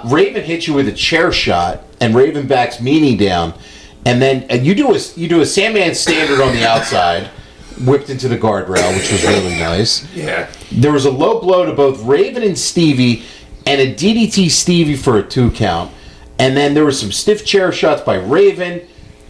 Raven hits you with a chair shot, and Raven backs Meanie down, and then you do a Sandman standard on the outside, whipped into the guardrail, which was really nice. Yeah. There was a low blow to both Raven and Stevie, and a DDT Stevie for a 2 count. And then there were some stiff chair shots by Raven.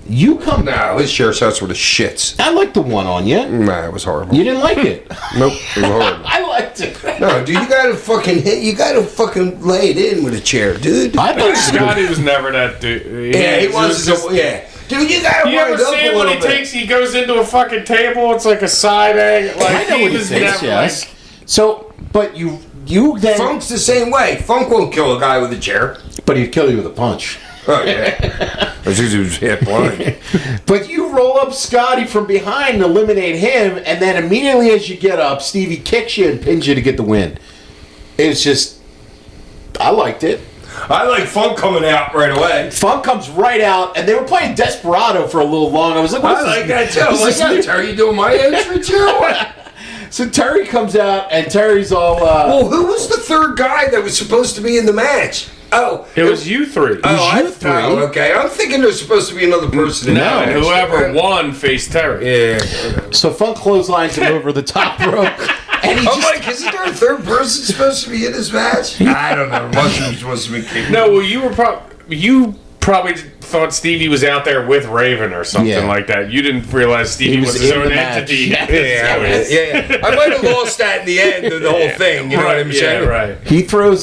You come. No, his chair shots were the shits. I liked the one on you. Nah, it was horrible. You didn't like it. Nope, it was horrible. I liked it. No, dude, you gotta fucking lay it in with a chair, dude. I thought it was good. Scotty was never that dude. Yeah, he was. Yeah, dude, you gotta You wind ever up see a him when little he bit. he goes into a fucking table? It's like a side angle. Like I know he what he was thinks, never yes. like. So, but you then. Funk's the same way. Funk won't kill a guy with a chair. But he'd kill you with a punch. Oh, yeah. That's because he was hit blind. But you roll up Scotty from behind and eliminate him, and then immediately as you get up, Stevie kicks you and pins you to get the win. It was just. I liked it. I like Funk coming out right away. Funk comes right out, and they were playing Desperado for a little long. I was like, what I is like this? that too. This is Like, new. Terry, you doing my entrance here? or what? So Terry comes out, and Terry's all. Well, who was the third guy that was supposed to be in the match? Oh, It was you three. Oh, you three. okay. I'm thinking there's supposed to be another person in No, that and match. whoever won faced Terry. Yeah. So Funk clotheslines him over the top rope, and he I'm just. like, isn't there a third person supposed to be in this match? I don't know. Must be supposed to be kicked. No, well, you were you probably thought Stevie was out there with Raven or something like that. You didn't realize Stevie was his in own the match. entity. Yeah. I might have lost that in the end of the whole thing. You know what I'm saying? Right. He throws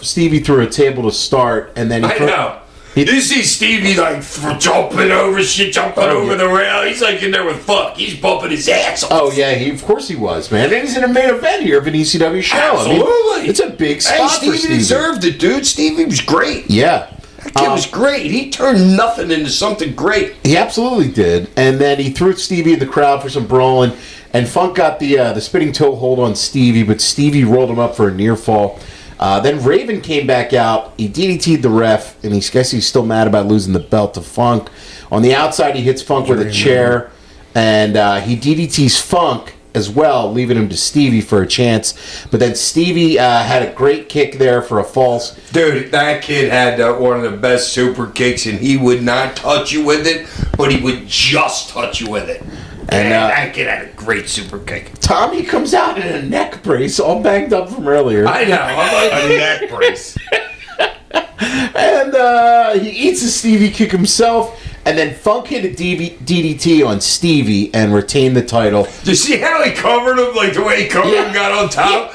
Stevie through a table to start, and then I know. You see Stevie like jumping over shit, jumping over the rail. He's like in there with fuck. He's bumping his ass off. Oh yeah, of course he was, man. And he's in a main event here of an ECW show. Absolutely. I mean, it's a big spot for Stevie Stevie. deserved it, dude. Stevie was great. Yeah. That kid was great. He turned nothing into something great. He absolutely did. And then he threw Stevie in the crowd for some brawling, and Funk got the spinning toe hold on Stevie, but Stevie rolled him up for a near fall. Then Raven came back out. He DDT'd the ref, and he's still mad about losing the belt to Funk. On the outside, he hits Funk with a chair, and he DDT's Funk as well, leaving him to Stevie for a chance. But then Stevie had a great kick there for a false. Dude, that kid had one of the best super kicks, and he would not touch you with it, but he would just touch you with it. And that kid had a great super kick. Tommy comes out in a neck brace, all banged up from earlier. I know. I'm like, A neck brace. And he eats a Stevie kick himself, and then Funk hit a DDT on Stevie and retained the title. do you see how he covered him? Like the way he covered him got on top?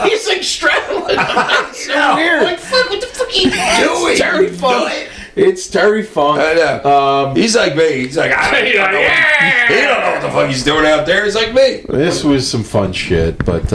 He's like straddling. It's so know. weird. Like, fuck, what the fuck are you doing? It's Terry Funk. Do it. It's Terry Funk. I know. He's like me. He's like, I don't know. He don't know what the fuck he's doing out there. He's like me. This was some fun shit, but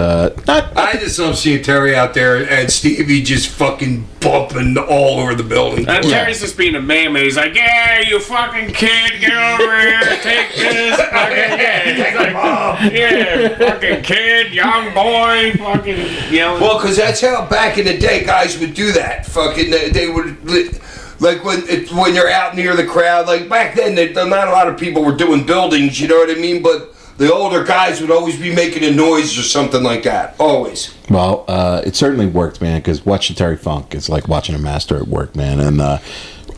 not. I just love seeing Terry out there and Stevie just fucking bumping all over the building. And Terry's just being a man, and he's like, yeah, you fucking kid, get over here, take this. Fucking, he's like, yeah, fucking kid, young boy, fucking yelling. Well, because that's how back in the day guys would do that. Fucking, they would. Like when you're out near the crowd, like back then, not a lot of people were doing buildings, you know what I mean? But the older guys would always be making a noise or something like that, always. Well, it certainly worked, man, because watching Terry Funk is like watching a master at work, man, and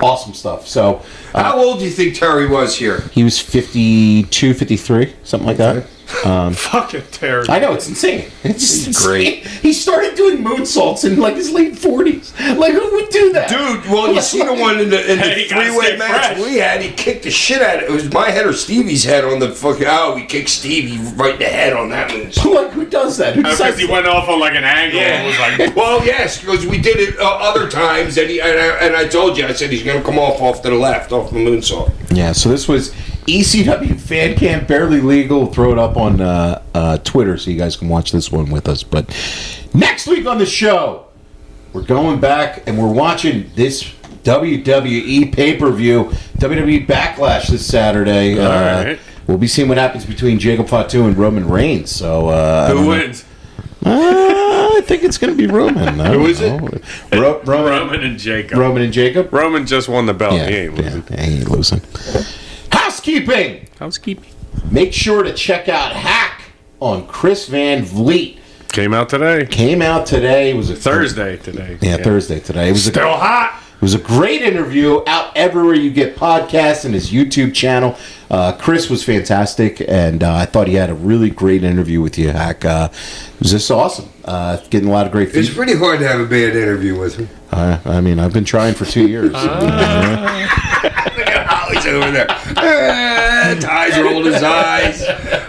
awesome stuff. So, how old do you think Terry was here? he was 52, 53, something like that. Fucking Terry. I know, it's insane. It's great. insane. He started doing moonsaults in like his late 40s. Like, who would do that? Dude, well, you see the one in the Hey, you gotta three-way stay match fresh. we had, he kicked the shit out of it. It was my head or Stevie's head on the fucking... Oh, he kicked Stevie right in the head on that one. Like, who does that? Who Because decides he went off on like an angle and was like, Well, yes, because we did it other times, and I told you, I said he's going to come off to the left, off the moonsault. Yeah, so this was ECW Fan Camp, barely legal. We'll throw it up on Twitter so you guys can watch this one with us. But next week on the show, we're going back and we're watching this WWE pay-per-view, WWE Backlash this Saturday. all right. We'll be seeing what happens between Jacob Fatu and Roman Reigns. So who wins? I think it's going to be Roman. Who is it? Roman and Jacob. Roman and Jacob? Roman just won the belt. Yeah, He ain't losing. he ain't losing. Housekeeping! Housekeeping. Make sure to check out Hack on Chris Van Vliet. Came out today. Came out today. It was a Thursday today. Yeah, Thursday today. It was Still hot. It was a great interview, out everywhere you get podcasts and his YouTube channel. Chris was fantastic, and I thought he had a really great interview with you, Hack. It was just awesome. Getting a lot of great It's feedback. pretty hard to have a bad interview with him. I mean, I've been trying for 2 years. Look at Holly's over there. Ty's rolled his eyes.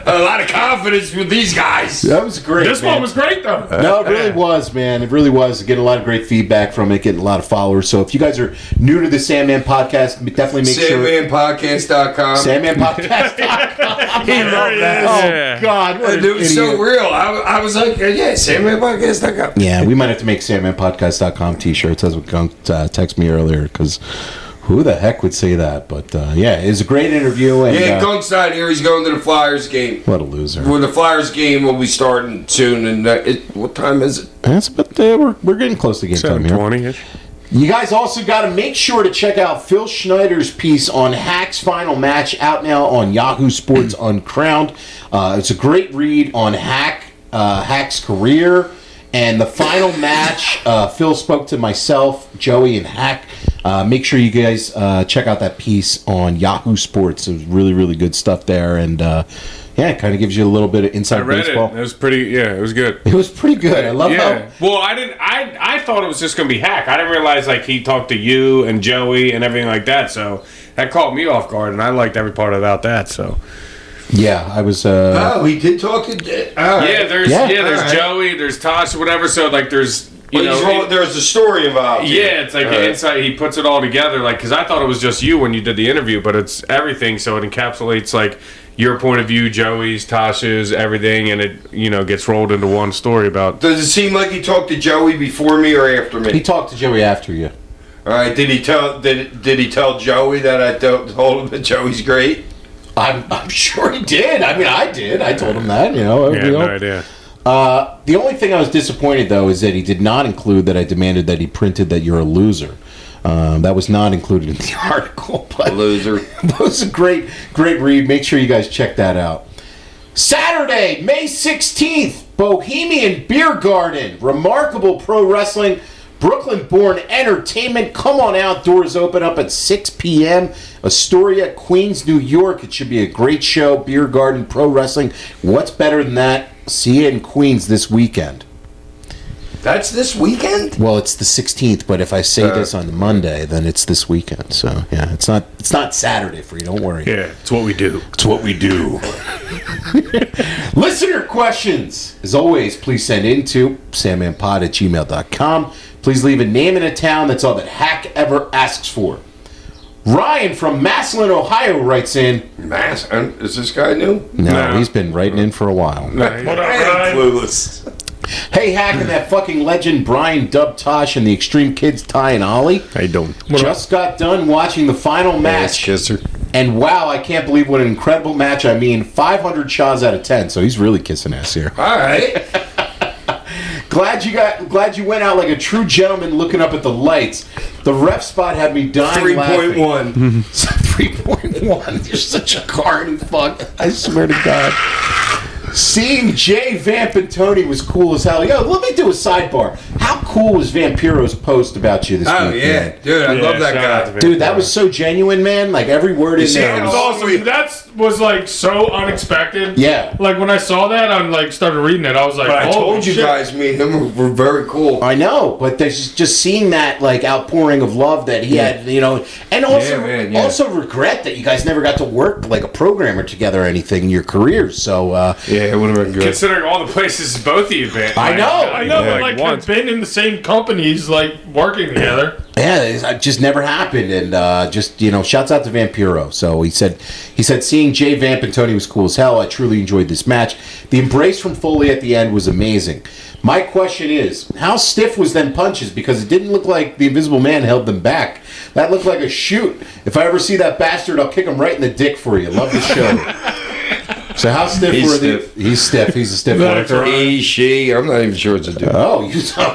A lot of confidence with these guys. That was great. This man. one was great though. No, it really was, man. It really was. Getting a lot of great feedback from it, getting a lot of followers. So if you guys are new to the Sandman podcast, definitely make sure. SandmanPodcast.com. SandmanPodcast.com. He loved that. Oh, God. What an It was so idiot. real. I was like, yeah, SandmanPodcast.com. Yeah, we might have to make SandmanPodcast.com t-shirts. That's what Gunk texted me earlier, because who the heck would say that? But yeah, it was a great interview. And, Yeah, Gunk's not here. He's going to the Flyers game. what a loser. Well, the Flyers game will be starting soon. And what time is it? That's, but we're getting close to game time here. 7:20-ish. You guys also got to make sure to check out Phil Schneider's piece on Hack's final match, out now on Yahoo Sports Uncrowned. It's a great read on Hack's career. And the final match, Phil spoke to myself, Joey, and Hack. Make sure you guys check out that piece on Yahoo Sports. It was really, really good stuff there. And Yeah, it kind of gives you a little bit of inside I read baseball. it. It was pretty. Yeah, it was good. It was pretty good. I love Yeah. how. Well, I didn't. I thought it was just gonna be Hack. I didn't realize like he talked to you and Joey and everything like that. So that caught me off guard, and I liked every part about that. So Yeah, I was. Oh, he did talk to. there's Alright. Joey, there's Tosh, whatever. So like there's there's a story involved. yeah, it's like Alright. inside. He puts it all together, like because I thought it was just you when you did the interview, but it's everything. So it encapsulates like your point of view, Joey's, Tosh's, everything, and it gets rolled into one story about. Does it seem like he talked to Joey before me or after me? he talked to Joey after you. All right. Did he tell Joey that I told him that Joey's great? I'm sure he did. I mean, I did. I told him that. Yeah, no idea. The only thing I was disappointed though is that he did not include that I demanded that he printed that you're a loser. That was not included in the article. But Loser. that was a great read. Make sure you guys check that out. Saturday, May 16th, Bohemian Beer Garden. Remarkable pro wrestling. Brooklyn-born entertainment. Come on out. Doors open up at 6 p.m. Astoria, Queens, New York. It should be a great show. Beer Garden, pro wrestling. What's better than that? See you in Queens this weekend. That's this weekend? Well, it's the 16th, but if I say this on Monday, then it's this weekend. So, yeah, it's not Saturday for you. Don't worry. Yeah, it's what we do. It's what we do. Listener questions. As always, please send in to sandmanpod@gmail.com. Please leave a name and a town. That's all that Hack ever asks for. Ryan from Massillon, Ohio writes in. Is this guy new? No, he's been writing in for a while. What up, Ryan? Clueless. Hey, Hack and that fucking legend Brian Dub Tosh and the Extreme Kids Ty and Ollie. How you doing? Just got done watching the final match. Kisser. And wow, I can't believe what an incredible match. I mean, 500 shots out of 10. So he's really kissing ass here. All right. Glad you went out like a true gentleman looking up at the lights. The ref spot had me dying laughing. 3.1. 3.1. You're such a carny fuck. I swear to God. Seeing Jay Vamp and Tony was cool as hell. Yo, let me do a sidebar. How cool was Vampiro's post about you this Oh, week? yeah. Man? Dude, I love that shout out to guy. Dude, that was so genuine, man. Like every word in see there. how That was awesome. That was like so unexpected. Yeah. Like when I saw that, I like started reading it. I was like, But I "Holy told you shit." guys, me and him were very cool. I know, but there's just seeing that like outpouring of love that he had, and also Yeah, man, yeah. also regret that you guys never got to work like a programmer together or anything in your careers. So Yeah, it would have been good. Considering all the places both of you been. I know. I know, but like once. have been in the same companies, like working together. yeah, it just never happened, and shouts out to Vampiro. So he said seeing Jay Vamp and Tony was cool as hell. I truly enjoyed this match. The embrace from Foley at the end was amazing. My question is, how stiff was them punches? Because it didn't look like the Invisible Man held them back. That looked like a shoot. If I ever see that bastard, I'll kick him right in the dick for you. Love the show. So how stiff He's were stiff. He's stiff. He's a stiff That's worker. right. He, she, I'm not even sure it's a dude. Oh,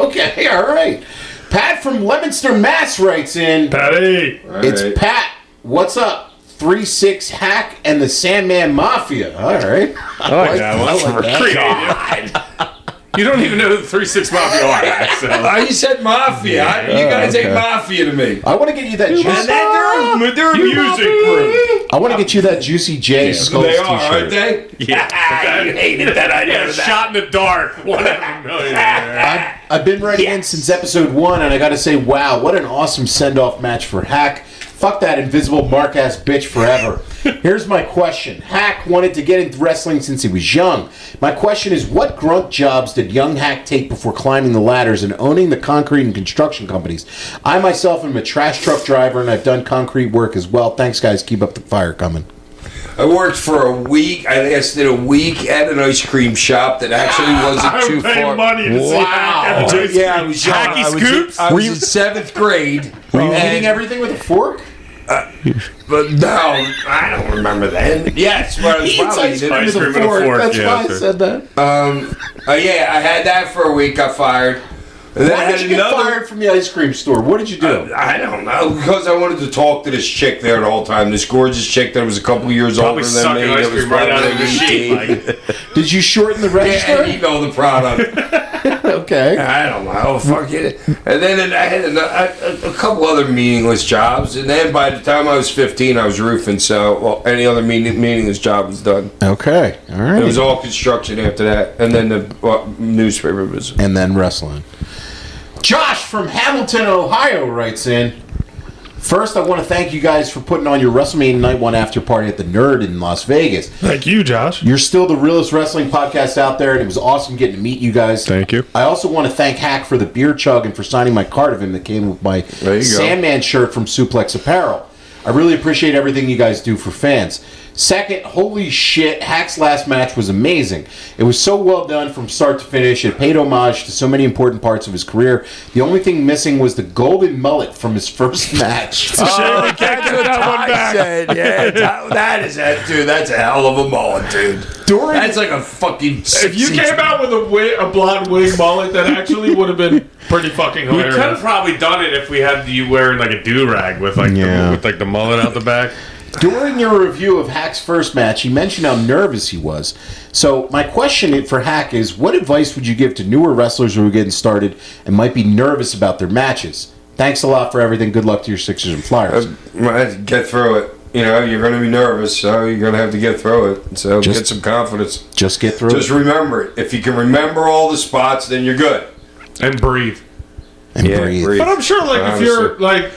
okay, all right. Pat from Leominster, Mass writes in. Patty. It's right. Pat. What's up? 3-6 Hack and the Sandman Mafia. All right. I like that one. I like that. You don't even know who the 3-6 Mafia are. So. You said mafia. You guys ain't mafia to me. I want to get you that juicy. And then they're a music group. I want to get you that Juicy J Skulls They t-shirt. are, aren't they? Yeah. You hated that idea. Yeah, shot in the dark. One out of a million. I've been writing in since episode 1, and I got to say, wow, what an awesome send-off match for Hack. Fuck that invisible mark-ass bitch forever. Here's my question. Hack wanted to get into wrestling since he was young. My question is, what grunt jobs did young Hack take before climbing the ladders and owning the concrete and construction companies? I myself am a trash truck driver, and I've done concrete work as well. Thanks, guys. Keep up the fire coming. I worked for a week. I lasted a week at an ice cream shop that actually wasn't too I paid far. money to see Wow. that. Yeah, I was young. Hacky I was scoops? I was in 7th grade. Were you And- eating everything with a fork? But no, I don't remember that. Yes, but I was He eats probably ice cream Ice with cream a with a fork. fork, That's yeah, why I sure. said that. yeah, I had that for a week. Got fired. And then I Why had did you get fired from the ice cream store? What did you do? I don't know, because I wanted to talk to this chick there the whole time. This gorgeous chick that was a couple years Probably older than sucking me. ice That was cream right out probably of the machine. 18. Like, Did you shorten the register? Yeah, you know the product. Okay. I don't know, fuck it. And then I had a couple other meaningless jobs, and then by the time I was 15, I was roofing, so any other meaningless job was done. Okay. All right. It was all construction after that, and then the newspaper business. And then wrestling. Josh from Hamilton, Ohio writes in, first, I want to thank you guys for putting on your WrestleMania Night 1 after party at the Nerd in Las Vegas. Thank you, Josh. You're still the realest wrestling podcast out there, and it was awesome getting to meet you guys. Thank you. I also want to thank Hack for the beer chug and for signing my card of him that came with my Sandman shirt from Suplex Apparel. I really appreciate everything you guys do for fans. Second, holy shit, Hack's last match was amazing. It was so well done from start to finish. It paid homage to so many important parts of his career. The only thing missing was the golden mullet from his first match. Shame we can't get that one back. Said, yeah, that is that, dude. That's a hell of a mullet, dude. That's like a fucking. If you came out with a blonde wig mullet, that actually would have been pretty fucking We hilarious. could have probably done it if we had you wearing like a do-rag with like the mullet out the back. During your review of Hack's first match, he mentioned how nervous he was. So my question for Hack is, what advice would you give to newer wrestlers who are getting started and might be nervous about their matches? Thanks a lot for everything. Good luck to your Sixers and Flyers. Get through it. You know, you're going to be nervous, so you're going to have to get through it. So get some confidence. Just get through Just it. remember it. If you can remember all the spots, then you're good. And breathe. And breathe. But I'm sure, like, if you're like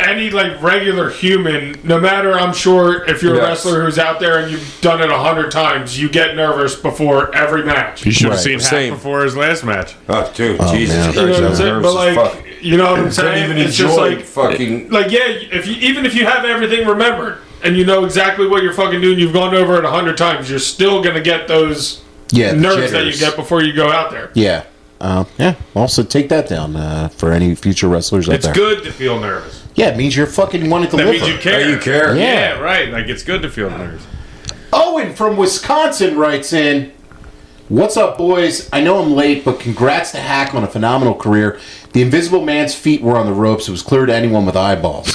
any like regular human, no matter, I'm sure if you're a wrestler who's out there and you've done it 100 times, you get nervous before every match. You should have Right. seen Hack before his last match. Oh, dude, Oh, Jesus man. Christ. You know what I'm I was saying? nervous But as like, fuck. you know what I'm Couldn't saying? even It's just enjoy like fucking. like yeah, even if you have everything remembered and you know exactly what you're fucking doing, you've gone over it 100 times, you're still gonna get those Yeah, the nerves that you jitters. get before you go out there. Yeah. Yeah. Also, take that down for any future wrestlers out It's there. good to feel nervous. Yeah, it means you're fucking wanting to That live. means you care. Oh, you care? Yeah. Yeah, right. Like it's good to feel nervous. Owen from Wisconsin writes in, what's up, boys? I know I'm late, but congrats to Hack on a phenomenal career. The Invisible Man's feet were on the ropes. It was clear to anyone with eyeballs.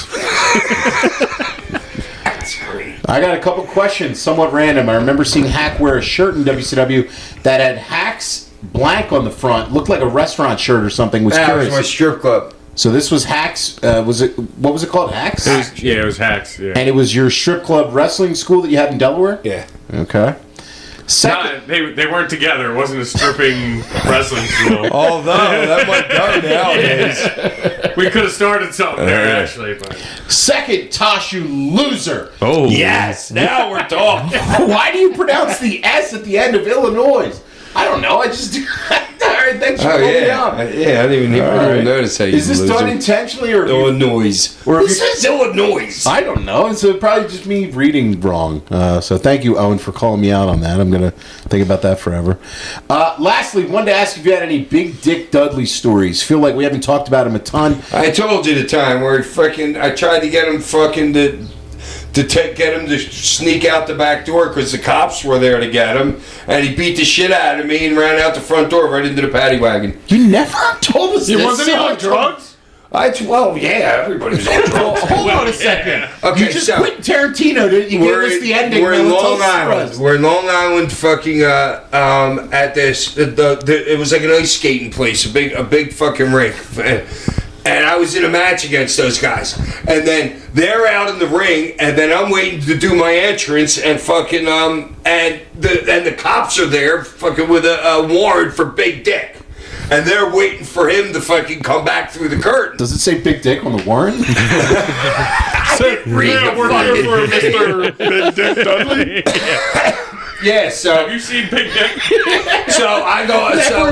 That's great. I got a couple questions, somewhat random. I remember seeing Hack wear a shirt in WCW that had Hack's blank on the front. Looked like a restaurant shirt or something. Was That curious. was my strip club. So this was Hack's, what was it called? Hack's? It was Hacks. Yeah. And it was your strip club wrestling school that you had in Delaware? Yeah. Okay. Second, They weren't together. It wasn't a stripping wrestling school. Although, that might go nowadays. We could have started something there, actually. But second, Tosh, you loser. oh Yes, now we're talking. Why do you pronounce the S at the end of Illinois? I don't know. I just All right, thanks for Oh, pulling me yeah. out. I didn't even notice how you Is this loser. done intentionally or? Illinois. Or Who says Illinois? I don't know. It's probably just me reading wrong. So thank you, Owen, for calling me out on that. I'm going to think about that forever. Lastly, wanted to ask if you had any Big Dick Dudley stories. Feel like we haven't talked about him a ton. I told you the time where I tried to get him fucking get him to sneak out the back door because the cops were there to get him, and he beat the shit out of me and ran out the front door right into the paddy wagon. You never told us this. Wasn't he on drugs? Well, yeah, everybody was on drugs. Hold on a second. Okay, you just so- quit Tarantino, didn't you? Give us the ending. We're in Now, tell Long us the Island. rest. We're in Long Island, fucking at this. It was like an ice skating place, a big fucking rink. And I was in a match against those guys. And then they're out in the ring, and then I'm waiting to do my entrance, and fucking and the cops are there, fucking with a warrant for Big Dick. And they're waiting for him to fucking come back through the curtain. Does it say Big Dick on the warrant? Read the We're fucking- here for Mr. Big Dick Dudley. Yeah, so Have you seen Big Dick? So I go. So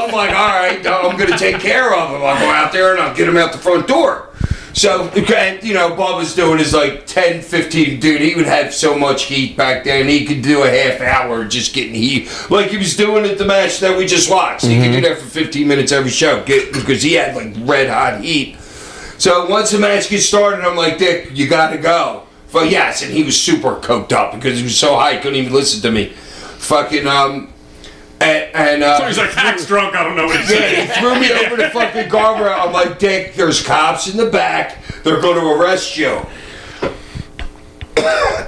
I'm like, all right, I'm gonna take care of him. I'll go out there and I'll get him out the front door. So, and, you know, Bubba's doing his like 10, 15. Dude, he would have so much heat back then. He could do a half hour just getting heat, like he was doing at the match that we just watched. He could do that for 15 minutes every show, because he had like red hot heat. So once the match gets started, I'm like, Dick, you gotta go. Well, yes, and he was super coked up because he was so high he couldn't even listen to me. Fucking So he's like, Hack's drunk. I don't know what he's yeah, saying. he threw me over the fucking guardrail. I'm like, Dick, there's cops in the back. They're going to arrest you.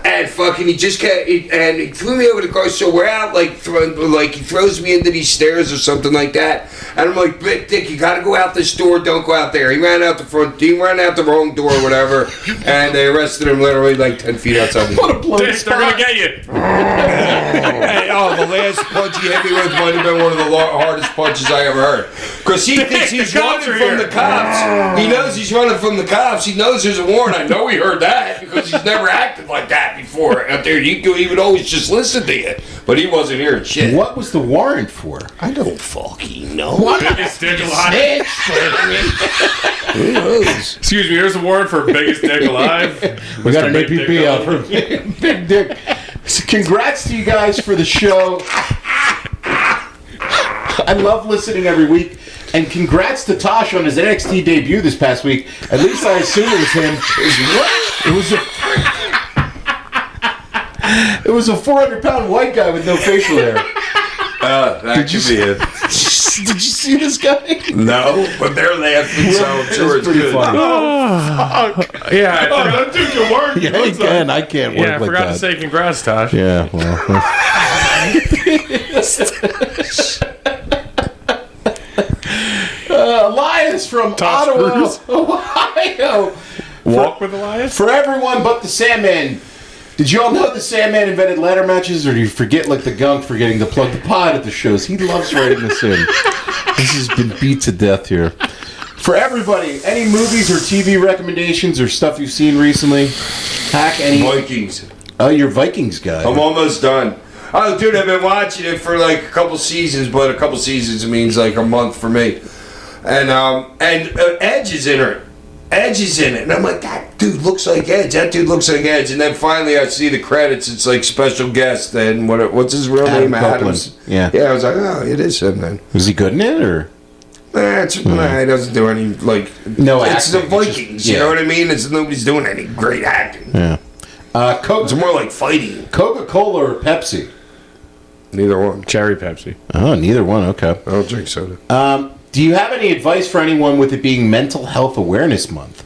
And fucking, he just kept, and he threw me over the car. So we're out, like he throws me into these stairs or something like that. And I'm like, Big Dick, you gotta go out this door. Don't go out there. He ran out the front. He ran out the wrong door or whatever. And they arrested him literally like 10 feet outside the door. What a blown They're gonna get you. Hey, the last punch he hit me with might have been one of the hardest punches I ever heard. Because he thinks he's The running cops are from here. the cops. He knows he's running from the cops. He knows there's a warrant. I know he heard that because he's never acted like that before. Out there, he would always just listen to you. But he wasn't hearing shit. What was the warrant for? I don't fucking know. Biggest dick alive. Excuse me, here's a warrant for biggest dick alive. We got an Big Dick APB out Dog. for Big Dick. So congrats to you guys for the show. I love listening every week. And congrats to Tosh on his NXT debut this past week. At least I assume it was him. It was a 400-pound white guy with no facial hair. That could be it. Did you see this guy? No, but they're laughing, so I'm sure it's pretty good. funny. Yeah, Oh, that dude can work. Yeah, I can't work I like forgot that. to say congrats, Tosh. Yeah, well. Elias from Tosh Ottawa, Cruise. Ohio. Walk with Elias? For everyone but the Sandman. Did you all know the Sandman invented ladder matches, or do you forget like the gunk forgetting to plug the pod at the shows? He loves writing this in. This has been beat to death here. For everybody, any movies or TV recommendations or stuff you've seen recently? Hack any? Vikings. Oh, you're Vikings guy. I'm almost done. Oh, dude, I've been watching it for like a couple seasons, but a couple seasons means like a month for me. And Edge is in it. Edge is in it, and I'm like, that dude looks like Edge. That dude looks like Edge. And then finally, I see the credits. It's like special guest. And what's his real name? Copeland. Adams. Yeah. Yeah, I was like, oh, it is him then. Was he good in it, or? Nah, he doesn't do any like. No it's acting, the it's just- Vikings. yeah. You know what I mean? Nobody's doing any great acting. Yeah. It's more like fighting. Coca-Cola or Pepsi? Neither one. Cherry Pepsi. Oh, neither one. Okay. I don't drink soda. Do you have any advice for anyone with it being Mental Health Awareness Month?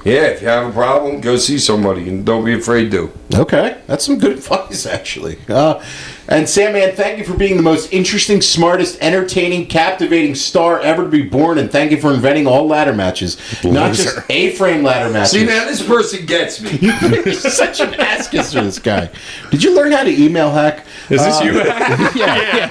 Yeah, if you have a problem, go see somebody and don't be afraid to. Okay, that's some good advice, actually. And Sandman, thank you for being the most interesting, smartest, entertaining, captivating star ever to be born, and thank you for inventing all ladder matches, not just A-frame ladder matches. See, now this person gets me. You're such an ass kisser, this guy. Did you learn how to email hack? Is this you? Yeah.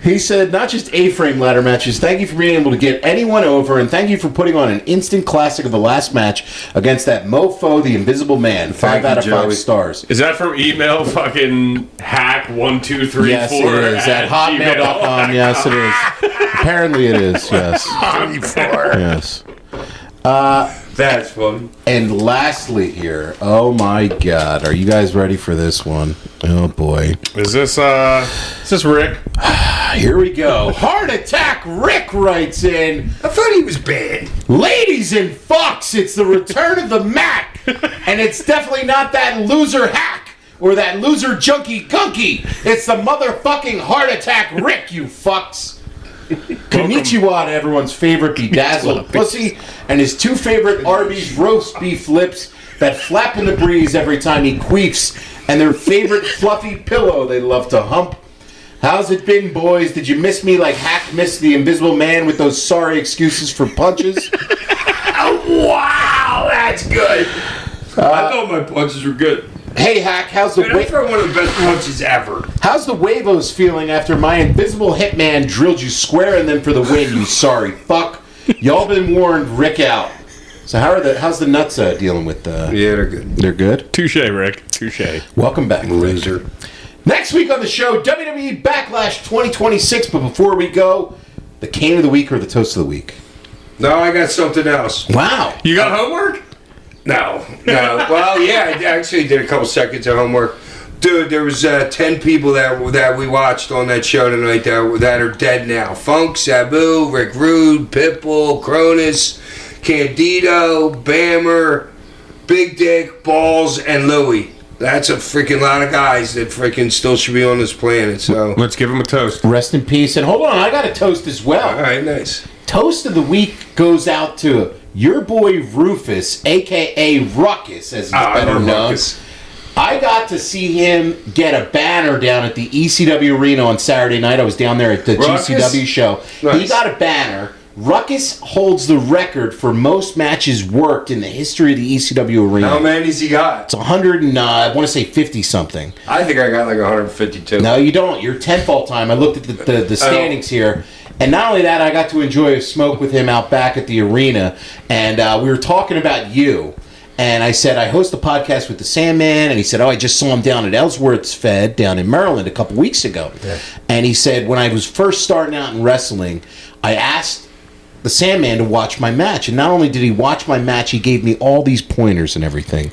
He said, not just A-frame ladder matches, thank you for being able to get anyone over, and thank you for putting on an instant classic of the last match against that mofo, the Invisible Man. 5 out of 5 Joey. stars. Is that from email fucking hack1234? Yes, it is. At hotmail.com. Yes, it is. Apparently it is, yes. 24. Yes. That's funny. And lastly here, oh my God, are you guys ready for this one? Oh boy. Is this Rick? Here we go. Heart Attack Rick writes in, I thought he was bad. ladies and fucks, it's the return of the Mac. And it's definitely not that loser hack or that loser junkie gunky. It's the motherfucking Heart Attack Rick, you fucks. Konnichiwa to everyone's favorite bedazzled pussy and his 2 favorite Arby's roast beef lips that flap in the breeze every time he queefs, and their favorite fluffy pillow they love to hump. How's it been, boys? Did you miss me like Hack missed the Invisible Man with those sorry excuses for punches? Wow, that's good. I thought my punches were good. Hey, Hack, how's the Man, I throw one of the best punches ever. How's the Huevos feeling after my invisible hitman drilled you square in them for the win, you sorry fuck? Y'all been warned, Rick out. So how's the nuts dealing with Yeah, they're good. They're good? Touche, Rick. Touche. Welcome back, Loser. Rick. Next week on the show, WWE Backlash 2026. But before we go, the Cane of the Week or the Toast of the Week? No, I got something else. Wow. You got homework? No. Well, yeah, I actually did a couple seconds of homework. Dude, there was 10 people that we watched on that show tonight that are dead now. Funk, Sabu, Rick Rude, Pitbull, Cronus, Candido, Bammer, Big Dick, Balls, and Louie. That's a freaking lot of guys that freaking still should be on this planet. So, Let's give him a toast. Rest in peace. And hold on, I got a toast as well. all right, nice. Toast of the week goes out to your boy Rufus, a.k.a. Ruckus, as he's better known. Ruckus. I got to see him get a banner down at the ECW Arena on Saturday night. I was down there at the Ruckus? GCW show. Nice. He got a banner. Ruckus holds the record for most matches worked in the history of the ECW Arena. How many has he got? It's 100 and I want to say 50 something. I think I got like 152. No, you don't. You're 10th all time. I looked at the standings here. And not only that, I got to enjoy a smoke with him out back at the arena. And we were talking about you. And I said, I host a podcast with the Sandman. And he said, I just saw him down at Ellsworth's Fed down in Maryland a couple weeks ago. Yeah. And he said, when I was first starting out in wrestling, I asked the Sandman to watch my match. And not only did he watch my match, he gave me all these pointers and everything.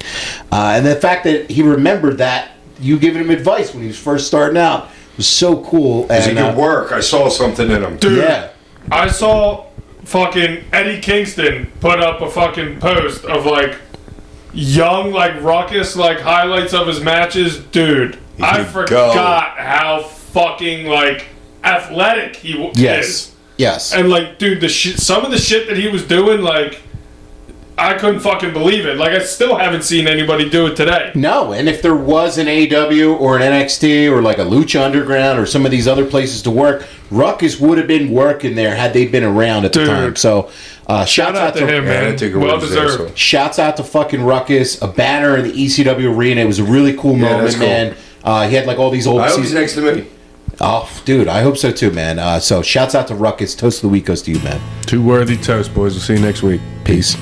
And the fact that he remembered that you giving him advice when he was first starting out was so cool. Because he could work. I saw something in him. Dude, yeah. I saw fucking Eddie Kingston put up a fucking post of like young like Ruckus like highlights of his matches. Dude, I forgot how fucking like athletic he is. Yes. And like, dude, some of the shit that he was doing, like, I couldn't fucking believe it. Like, I still haven't seen anybody do it today. No, and if there was an AEW or an NXT or like a Lucha Underground or some of these other places to work, Ruckus would have been working there had they been around at the time. So, shouts out to him, man. Well deserved. Shouts out to fucking Ruckus. A banner in the ECW arena. It was a really cool moment, that's cool. Man. He had like all these old. I hope he's next to me. Oh, dude, I hope so too, man. So, shouts out to Ruckus. Toast of the week goes to you, man. Two worthy toast, boys. We'll see you next week. Peace.